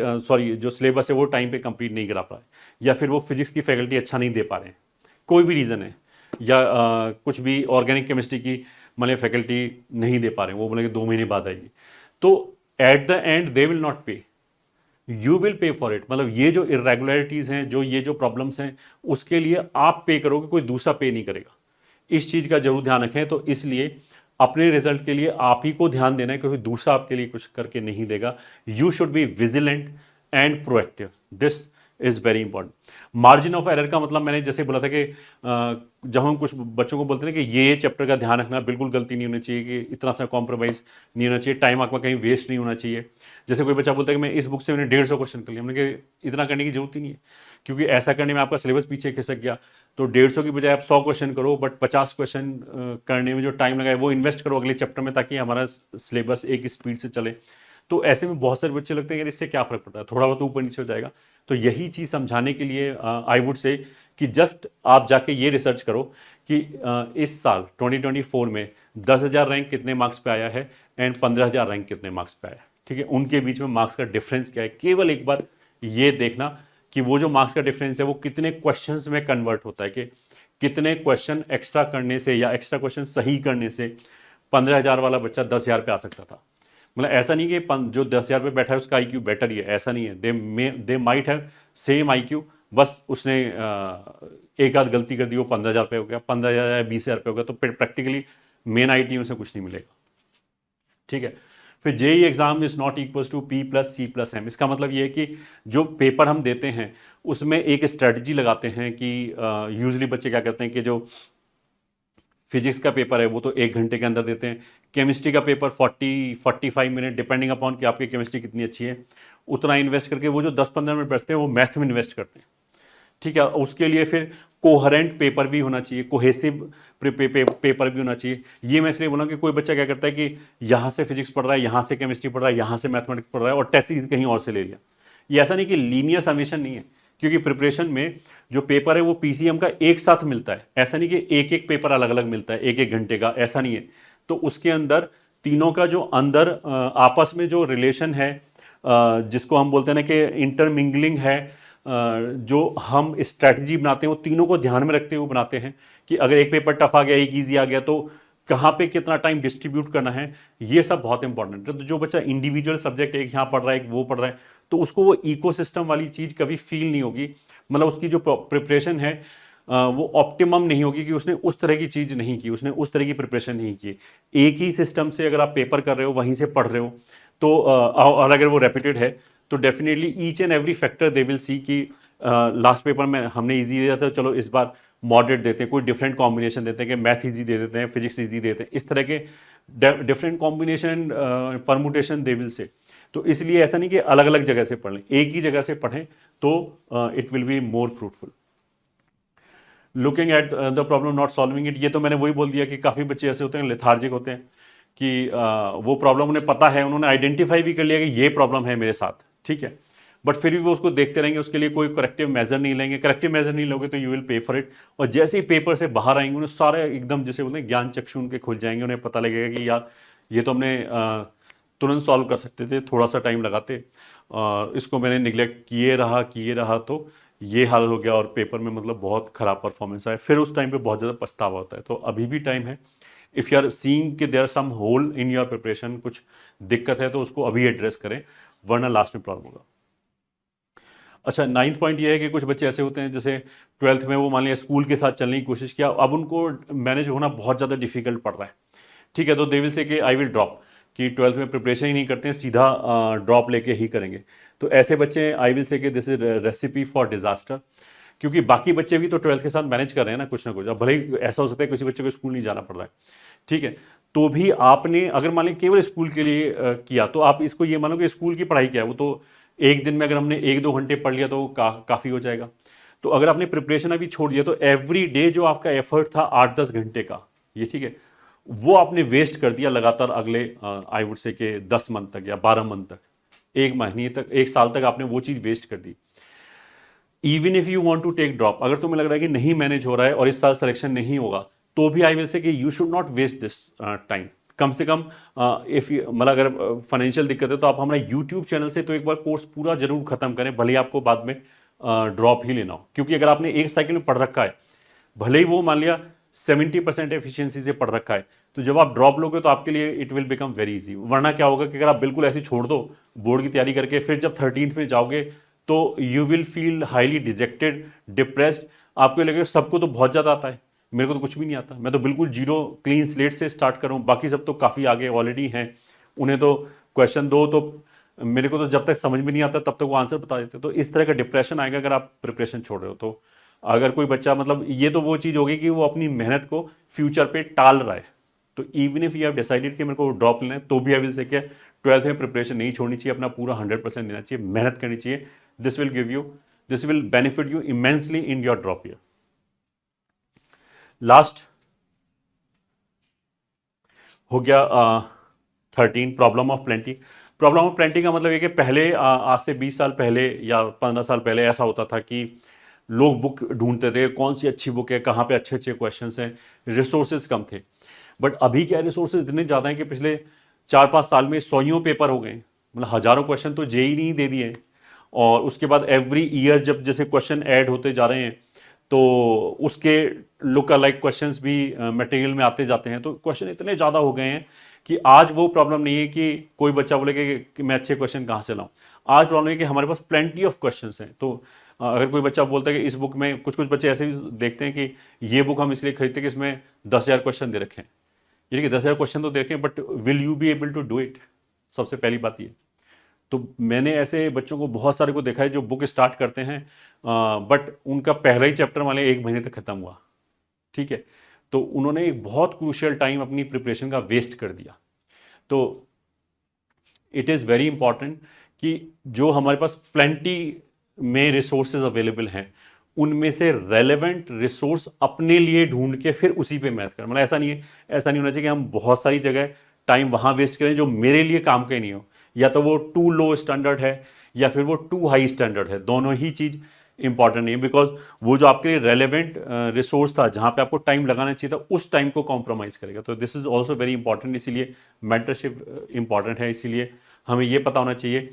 जो सिलेबस है वो टाइम पे कंप्लीट नहीं करा पा रहा है, या फिर वो फिजिक्स की फैकल्टी अच्छा नहीं दे पा रहे हैं, कोई भी रीज़न है, या कुछ भी ऑर्गेनिक केमिस्ट्री की मतलब फैकल्टी नहीं दे पा रहे हैं, वो बोलेंगे 2 महीने बाद आएगी, तो at the end they will not pay, you will pay for it. मतलब ये जो इरेगुलरिटीज हैं, जो ये जो प्रॉब्लम्स हैं, उसके लिए आप पे करोगे, कोई दूसरा पे नहीं करेगा। इस चीज का जरूर ध्यान रखें। तो इसलिए अपने रिजल्ट के लिए आप ही को ध्यान देना है, क्योंकि दूसरा आपके लिए कुछ करके नहीं देगा। You should be vigilant and proactive, this is very important. Margin of error का मतलब मैंने जैसे बोला था कि जब हम कुछ बच्चों को बोलते हैं कि ये चैप्टर का ध्यान रखना, बिल्कुल गलती नहीं होनी चाहिए, कि इतना सा कॉम्प्रोमाइज नहीं होना चाहिए, टाइम आपका कहीं वेस्ट नहीं होना चाहिए। जैसे कोई बच्चा बोलता है कि मैं इस बुक से मैंने 150 क्वेश्चन कर लिया, हमने कहा इतना करने की जरूरत ही नहीं है, क्योंकि ऐसा करने में आपका सिलेबस पीछे खिसक गया। तो 150 की बजाय आप 100 क्वेश्चन करो, बट 50 क्वेश्चन करने में जो टाइम लगा है वो इन्वेस्ट करो अगले चैप्टर में, ताकि हमारा सिलेबस एक स्पीड से चले। तो ऐसे में बहुत सारे बच्चे लगते हैं कि इससे क्या फर्क पड़ता है, थोड़ा बहुत ऊपर नीचे हो जाएगा। तो यही चीज़ समझाने के लिए आई वुड से कि जस्ट आप जाके ये रिसर्च करो कि इस साल 2024 में 10,000 रैंक कितने मार्क्स पे आया है एंड 15,000 रैंक कितने मार्क्स पे आया है, ठीक है। उनके बीच में मार्क्स का डिफरेंस क्या है, केवल एक बार ये देखना कि वो जो मार्क्स का डिफरेंस है वो कितने क्वेश्चंस में कन्वर्ट होता है, कि कितने क्वेश्चन एक्स्ट्रा करने से या एक्स्ट्रा क्वेश्चन सही करने से 15,000 वाला बच्चा 10,000 पे आ सकता था। मतलब ऐसा नहीं कि जो 10,000 पे बैठा है उसका IQ बेटर ही है, ऐसा नहीं है। They might have same IQ, बस उसने एक आध गलती कर दी, वो 15,000 पे हो गया, 15,000 या 20,000 पे हो गया, तो प्रैक्टिकली मेन IT उसे कुछ नहीं मिलेगा, ठीक है। फिर JEE exam is not equal to P+C+M। इसका मतलब ये है कि जो पेपर हम देते हैं उसमें एक स्ट्रेटजी लगाते हैं कि यूजली बच्चे क्या करते हैं कि जो फिजिक्स का पेपर है वो तो 1 घंटे के अंदर देते हैं, केमिस्ट्री का पेपर 40-45 मिनट, डिपेंडिंग अपॉन कि आपकी केमिस्ट्री कितनी अच्छी है, उतना इन्वेस्ट करके वो जो 10-15 मिनट बचते हैं वो मैथ में इन्वेस्ट करते हैं, ठीक है। उसके लिए फिर कोहरेंट पेपर भी होना चाहिए, कोहेसिव पेपर भी होना चाहिए। ये मैं इसलिए बोला कि कोई बच्चा क्या करता है कि यहाँ से फिजिक्स पढ़ रहा है, यहाँ से केमिस्ट्री पढ़ रहा है, यहाँ से मैथमेटिक्स पढ़ रहा है, और टेस्ट सीरीज कहीं और से ले लिया। ये ऐसा नहीं कि लीनियर समेशन नहीं है, क्योंकि प्रिपरेशन में जो पेपर है वो PCM का एक साथ मिलता है, ऐसा नहीं कि एक एक पेपर अलग अलग मिलता है 1-1 घंटे का, ऐसा नहीं है। तो उसके अंदर तीनों का जो अंदर आपस में जो रिलेशन है, जिसको हम बोलते हैं ना कि इंटरमिंगलिंग है, जो हम स्ट्रैटेजी बनाते हैं वो तीनों को ध्यान में रखते हुए बनाते हैं कि अगर एक पेपर टफ आ गया, एक ईजी आ गया, तो कहाँ पे कितना टाइम डिस्ट्रीब्यूट करना है, ये सब बहुत इंपॉर्टेंट है। तो जो बच्चा इंडिविजुअल सब्जेक्ट एक यहाँ पढ़ रहा है, एक वो पढ़ रहा है, तो उसको वो इकोसिस्टम वाली चीज़ कभी फील नहीं होगी। मतलब उसकी जो प्रिपरेशन है वो ऑप्टिमम नहीं होगी कि उसने उस तरह की चीज़ नहीं की, उसने उस तरह की प्रिपरेशन नहीं की। एक ही सिस्टम से अगर आप पेपर कर रहे हो, वहीं से पढ़ रहे हो, तो और अगर वो रेपिटेड है, तो definitely each and every factor they will see कि लास्ट पेपर में हमने इजी दिया था, चलो इस बार मॉडरेट देते हैं, कोई डिफरेंट कॉम्बिनेशन देते हैं कि मैथ इजी दे देते हैं, फिजिक्स इजी देते हैं, इस तरह के different combination permutation they will say. तो इसलिए ऐसा नहीं कि अलग अलग जगह से पढ़ लें, एक ही जगह से पढ़ें तो it will be more fruitful. Looking at the problem not solving it, ये तो मैंने वही बोल दिया कि काफ़ी बच्चे ऐसे होते हैं लेथार्जिक होते हैं कि वो प्रॉब्लम उन्हें पता है, उन्होंने आइडेंटिफाई भी कर लिया कि ये प्रॉब्लम है मेरे साथ, ठीक है, बट फिर भी वो उसको देखते रहेंगे, उसके लिए कोई करेक्टिव मेजर नहीं लेंगे। करेक्टिव मेजर नहीं लोगे तो you will pay for it. और जैसे ही पेपर से बाहर आएंगे, उन्हें सारे एकदम जैसे बोलते हैं ज्ञान चक्षु उनके खुल जाएंगे, उन्हें पता लगेगा कि यार ये तो हमने तुरंत सॉल्व कर सकते थे, थोड़ा सा टाइम लगाते, इसको मैंने निगलेक्ट किए रहा तो ये हाल हो गया और पेपर में मतलब बहुत खराब परफॉर्मेंस आया। फिर उस टाइम पे बहुत ज़्यादा पछतावा होता है। तो अभी भी टाइम है। इफ़ यू आर सीइंग कि there some hole in your preparation, कुछ दिक्कत है, तो उसको अभी एड्रेस करें, वरना लास्ट में प्रॉब्लम होगा। अच्छा, 9th पॉइंट ये है कि कुछ बच्चे ऐसे होते हैं जैसे 12th में वो मान लिया स्कूल के साथ चलने की कोशिश किया, अब उनको मैनेज होना बहुत ज़्यादा डिफिकल्ट पड़ रहा है, ठीक है, तो दे विल से कि आई विल ड्रॉप, कि 12th में प्रिपरेशन ही नहीं करते हैं, सीधा ड्रॉप लेके ही करेंगे। तो ऐसे बच्चे आई विल से कि this is recipe for disaster, क्योंकि बाकी बच्चे भी तो 12th के साथ मैनेज कर रहे हैं ना कुछ ना कुछ। अब भले ही ऐसा हो सकता है किसी बच्चे को स्कूल नहीं जाना पड़ रहा है, ठीक है, तो भी आपने अगर मान लीजिए केवल स्कूल के लिए किया, तो आप इसको ये मानो कि स्कूल की पढ़ाई क्या है, वो तो एक दिन में अगर हमने 1-2 घंटे पढ़ लिया तो काफ़ी हो जाएगा। तो अगर आपने प्रिपरेशन अभी छोड़ दिया, तो एवरी डे जो आपका एफर्ट था 8-10 घंटे का, ये ठीक है, वो आपने वेस्ट कर दिया लगातार अगले आई वुड से कि 10 मंथ तक या 12 मंथ तक, एक महीने तक, एक साल तक आपने वो चीज़ वेस्ट कर दी। Even if you want to take drop, अगर तुम्हें लग रहा है कि नहीं मैनेज हो रहा है और इस साल सिलेक्शन नहीं होगा, तो भी आई विल से कि you should not waste this time. कम से कम इफ मतलब अगर फाइनेंशियल दिक्कत है, तो आप हमारा यूट्यूब चैनल से तो एक बार कोर्स पूरा जरूर खत्म करें, भले ही आपको बाद में ड्रॉप ही लेना हो। क्योंकि अगर आपने एक साइकिल में पढ़ रखा है, भले ही वो मान लिया 70% एफिशिएंसी से पढ़ रखा है, तो जब आप ड्रॉप लोगे तो आपके लिए it will become very easy. वरना क्या होगा कि अगर आप बिल्कुल ऐसे छोड़ दो बोर्ड की तैयारी करके, फिर जब 13th में जाओगे तो you will feel highly dejected, depressed. आपको लगेगा सबको तो बहुत ज़्यादा आता है, मेरे को तो कुछ भी नहीं आता, मैं तो बिल्कुल जीरो क्लीन स्लेट से स्टार्ट करूँ, बाकी सब तो काफ़ी आगे ऑलरेडी हैं, उन्हें तो क्वेश्चन दो तो मेरे को तो जब तक समझ में नहीं आता तब तक वो आंसर बता देते। तो इस तरह का डिप्रेशन आएगा अगर आप प्रिपरेशन छोड़ रहे हो। तो अगर कोई बच्चा मतलब ये तो वो चीज़ होगी कि वो अपनी मेहनत को फ्यूचर पे टाल रहा है, तो even if you have decided कि मेरे को ड्रॉप लेना है, तो भी आई विल से क्या 12th में प्रिपरेशन नहीं छोड़नी चाहिए, अपना पूरा 100% देना चाहिए, मेहनत करनी चाहिए। This will benefit you immensely in your drop year. Last हो गया 13 problem of plenty. Problem of plenty का मतलब ये कि पहले आज से 20 साल पहले या 15 साल पहले ऐसा होता था कि लोग बुक ढूंढते थे, कौन सी अच्छी बुक है, कहाँ पे अच्छे अच्छे क्वेश्चंस हैं, रिसोर्सेज कम थे। बट अभी क्या रिसोर्सेज इतने ज़्यादा हैं कि पिछले 4-5 साल में 100 पेपर हो गए, मतलब हज़ारों क्वेश्चन तो जेईई नहीं दे दिए हैं। और उसके बाद एवरी ईयर जब जैसे क्वेश्चन ऐड होते जा रहे हैं, तो उसके लुक अलाइक क्वेश्चंस भी मटेरियल में आते जाते हैं। तो क्वेश्चन इतने ज़्यादा हो गए हैं कि आज वो प्रॉब्लम नहीं है कि कोई बच्चा बोले कि मैं अच्छे क्वेश्चन कहाँ से लाऊं। आज प्रॉब्लम है कि हमारे पास प्लेंटी ऑफ क्वेश्चंस हैं। तो अगर कोई बच्चा बोलता है कि इस बुक में, कुछ बच्चे ऐसे भी देखते हैं कि ये बुक हम इसलिए खरीदते हैं कि इसमें 10,000 क्वेश्चन दे रखे हैं। यानी कि 10,000 क्वेश्चन तो दे रखे हैं, but will you be able to do it? सबसे पहली बात ये। तो मैंने ऐसे बच्चों को बहुत सारे को देखा है जो बुक स्टार्ट करते हैं, बट उनका पहला ही चैप्टर वाले 1 महीने तक खत्म हुआ, ठीक है। तो उन्होंने एक बहुत क्रूशियल टाइम अपनी प्रिपरेशन का वेस्ट कर दिया। तो इट इज़ वेरी इंपॉर्टेंट कि जो हमारे पास प्लेंटी में रिसोर्सेज अवेलेबल हैं, उनमें से रेलेवेंट रिसोर्स अपने लिए ढूंढ के फिर उसी पे मेहनत करें। मतलब ऐसा नहीं होना चाहिए कि हम बहुत सारी जगह टाइम वहाँ वेस्ट करें जो मेरे लिए काम का ही नहीं हो, या तो वो टू लो स्टैंडर्ड है या फिर वो टू हाई स्टैंडर्ड है। दोनों ही चीज़ इंपॉर्टेंट नहीं है, बिकॉज वो जो आपके लिए रेलेवेंट रिसोर्स था, जहाँ पे आपको टाइम लगाना चाहिए था, उस टाइम को कॉम्प्रोमाइज़ करेगा। तो this is also very important. इसीलिए मेंटरशिप इंपॉर्टेंट है। इसीलिए हमें ये पता होना चाहिए,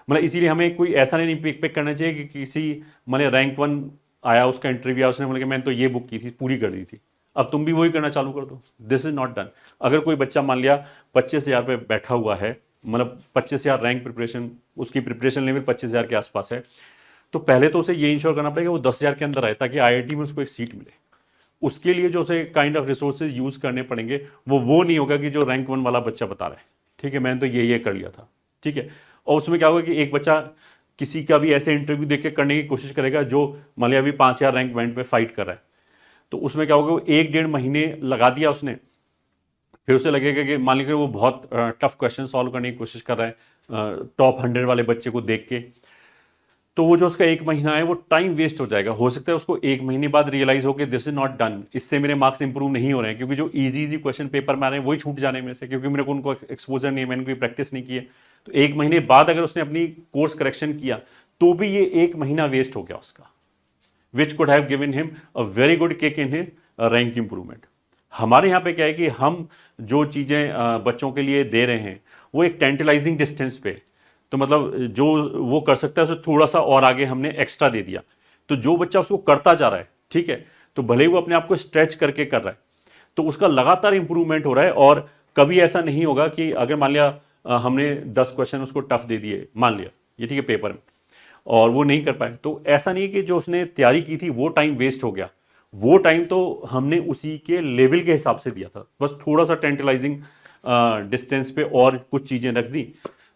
मतलब इसीलिए हमें कोई ऐसा नहीं पिक करना चाहिए कि किसी मैंने रैंक 1 आया, उसका इंटरव्यू आया, उसने बोला कि मैंने तो ये बुक की थी, पूरी कर दी थी, अब तुम भी वही करना चालू कर दो। This is not done. अगर कोई बच्चा मान लिया 25,000 पे बैठा हुआ है, मतलब 25,000 रैंक प्रिपरेशन, उसकी प्रिपरेशन लेवल 25,000 के आसपास है, तो पहले तो उसे ये इंश्योर करना पड़ेगा वो 10,000 के अंदर आए, ताकि आईआईटी में उसको एक सीट मिले। उसके लिए जो उसे काइंड ऑफ रिसोर्सेज यूज करने पड़ेंगे वो नहीं होगा कि जो रैंक 1 वाला बच्चा बता रहा है, ठीक है, मैंने तो ये कर लिया था, ठीक है। और उसमें क्या होगा कि एक बच्चा किसी का भी ऐसे इंटरव्यू देख के करने की कोशिश करेगा जो मान लिया अभी 5,000 रैंक बैंड पे फाइट कर रहा है, तो उसमें क्या होगा, वो 1-1.5 महीने लगा दिया उसने, फिर उसे लगेगा कि मान लीजिए वो बहुत टफ क्वेश्चन सॉल्व करने की कोशिश कर रहा है टॉप 100 वाले बच्चे को देख के, तो वो जो उसका 1 महीना है वो टाइम वेस्ट हो जाएगा। हो सकता है उसको 1 महीने बाद रियलाइज हो कि दिस इज नॉट डन, इससे मेरे मार्क्स इंप्रूव नहीं हो रहे हैं, क्योंकि जो इजी क्वेश्चन पेपर में आ रहे हैं वही छूट जाने में से, क्योंकि मेरे को उनको एक्सपोजर नहीं है, मैंने कोई प्रैक्टिस नहीं की है। तो 1 महीने बाद अगर उसने अपनी कोर्स करेक्शन किया तो भी ये 1 महीना वेस्ट हो गया उसका, which could have given him a very good kick in his rank improvement. हमारे यहाँ पे क्या है कि हम जो चीज़ें बच्चों के लिए दे रहे हैं वो एक टेंटलाइजिंग डिस्टेंस पे, तो मतलब जो वो कर सकता है उसे थोड़ा सा और आगे हमने एक्स्ट्रा दे दिया, तो जो बच्चा उसको करता जा रहा है, ठीक है, तो भले ही वो अपने आप को स्ट्रेच करके कर रहा है, तो उसका लगातार इंप्रूवमेंट हो रहा है। और कभी ऐसा नहीं होगा कि अगर मान लिया हमने 10 क्वेश्चन उसको टफ दे दिए, मान लिया ये, ठीक है, पेपर में, और वो नहीं कर पाए, तो ऐसा नहीं है कि जो उसने तैयारी की थी वो टाइम वेस्ट हो गया। वो टाइम तो हमने उसी के लेवल के हिसाब से दिया था, बस थोड़ा सा टेंटलाइजिंग डिस्टेंस पे और कुछ चीज़ें रख दी,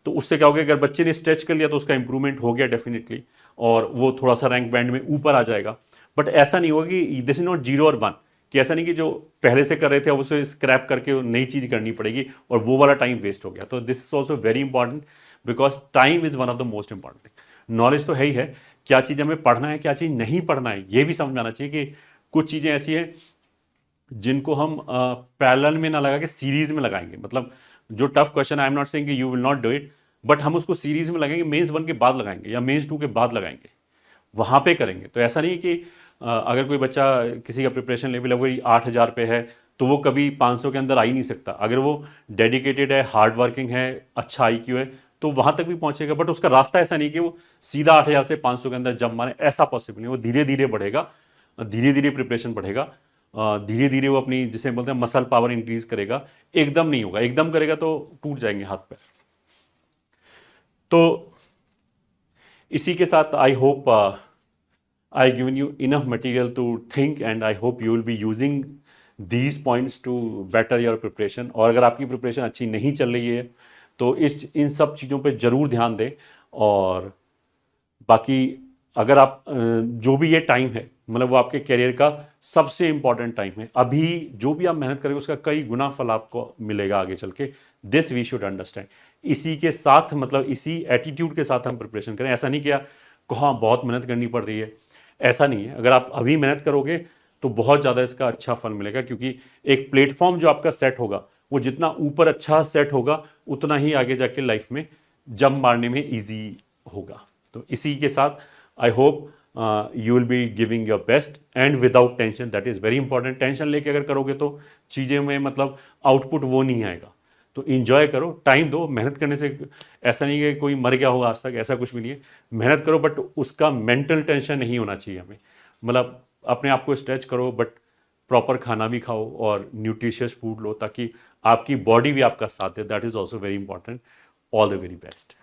तो उससे क्या हो गया, अगर बच्चे ने स्ट्रेच कर लिया तो उसका इंप्रूवमेंट हो गया डेफिनेटली, और वो थोड़ा सा रैंक बैंड में ऊपर आ जाएगा। बट ऐसा नहीं होगा कि दिस इज नॉट 0 और 1, कि ऐसा नहीं कि जो पहले से कर रहे थे अब उसे स्क्रैप करके नई चीज़ करनी पड़ेगी और वो वाला टाइम वेस्ट हो गया। तो this is also very important, because time is one of the most important thing. Knowledge तो है ही है, क्या चीज़ हमें पढ़ना है क्या चीज़ नहीं पढ़ना है ये भी समझ में आना चाहिए, कि कुछ चीज़ें ऐसी हैं जिनको हम पैरेलल में ना लगा के सीरीज में लगाएंगे। मतलब जो tough question, I am not saying कि you will not do it, but हम उसको सीरीज में लगाएंगे, मेंस 1 के बाद लगाएंगे या मेंस 2 के बाद लगाएंगे, वहाँ पे करेंगे। तो ऐसा नहीं कि अगर कोई बच्चा किसी का प्रिपरेशन लेवल अगर 8,000 पे है तो वो कभी 500 के अंदर आ ही नहीं सकता। अगर वो डेडिकेटेड है, हार्ड वर्किंग है, अच्छा IQ है, तो वहाँ तक भी पहुँचेगा। बट उसका रास्ता ऐसा नहीं कि वो सीधा 8,000 से 500 के अंदर जंप मारे, ऐसा पॉसिबल नहीं। वो धीरे धीरे बढ़ेगा, धीरे धीरे प्रिपरेशन बढ़ेगा, धीरे धीरे वो अपनी जिसे बोलते हैं मसल पावर इंक्रीज करेगा। एकदम नहीं होगा, एकदम करेगा तो टूट जाएंगे हाथ पैर। तो इसी के साथ I hope I given you enough material to think, and I hope you will be using these points to better your preparation। और अगर आपकी प्रिपरेशन अच्छी नहीं चल रही है तो इन सब चीज़ों पे ज़रूर ध्यान दें। और बाकी अगर आप जो भी ये टाइम है, मतलब वो आपके करियर का सबसे इंपॉर्टेंट टाइम है। अभी जो भी आप मेहनत करेंगे उसका कई गुना फल आपको मिलेगा आगे चल के। This we should understand. इसी के साथ, मतलब इसी एटीट्यूड के साथ हम प्रिपरेशन करें। ऐसा नहीं कि हाँ बहुत मेहनत करनी पड़ रही है, ऐसा नहीं है। अगर आप अभी मेहनत करोगे तो बहुत ज़्यादा इसका अच्छा फल मिलेगा, क्योंकि एक प्लेटफॉर्म जो आपका सेट होगा वो जितना ऊपर अच्छा सेट होगा उतना ही आगे जाके लाइफ में जंप मारने में ईजी होगा। तो इसी के साथ I hope you will be giving your best and without tension. That is very important. Tension लेके अगर करोगे तो चीज़ें में मतलब आउटपुट वो नहीं आएगा। तो इंजॉय करो, टाइम दो। मेहनत करने से ऐसा नहीं है कि कोई मर गया होगा आज तक, ऐसा कुछ भी नहीं है। मेहनत करो बट उसका मेंटल टेंशन नहीं होना चाहिए हमें। मतलब अपने आप को स्ट्रेच करो बट प्रॉपर खाना भी खाओ और न्यूट्रिशियस फूड लो, ताकि आपकी बॉडी भी आपका साथ दे। That is also very important. All the very best.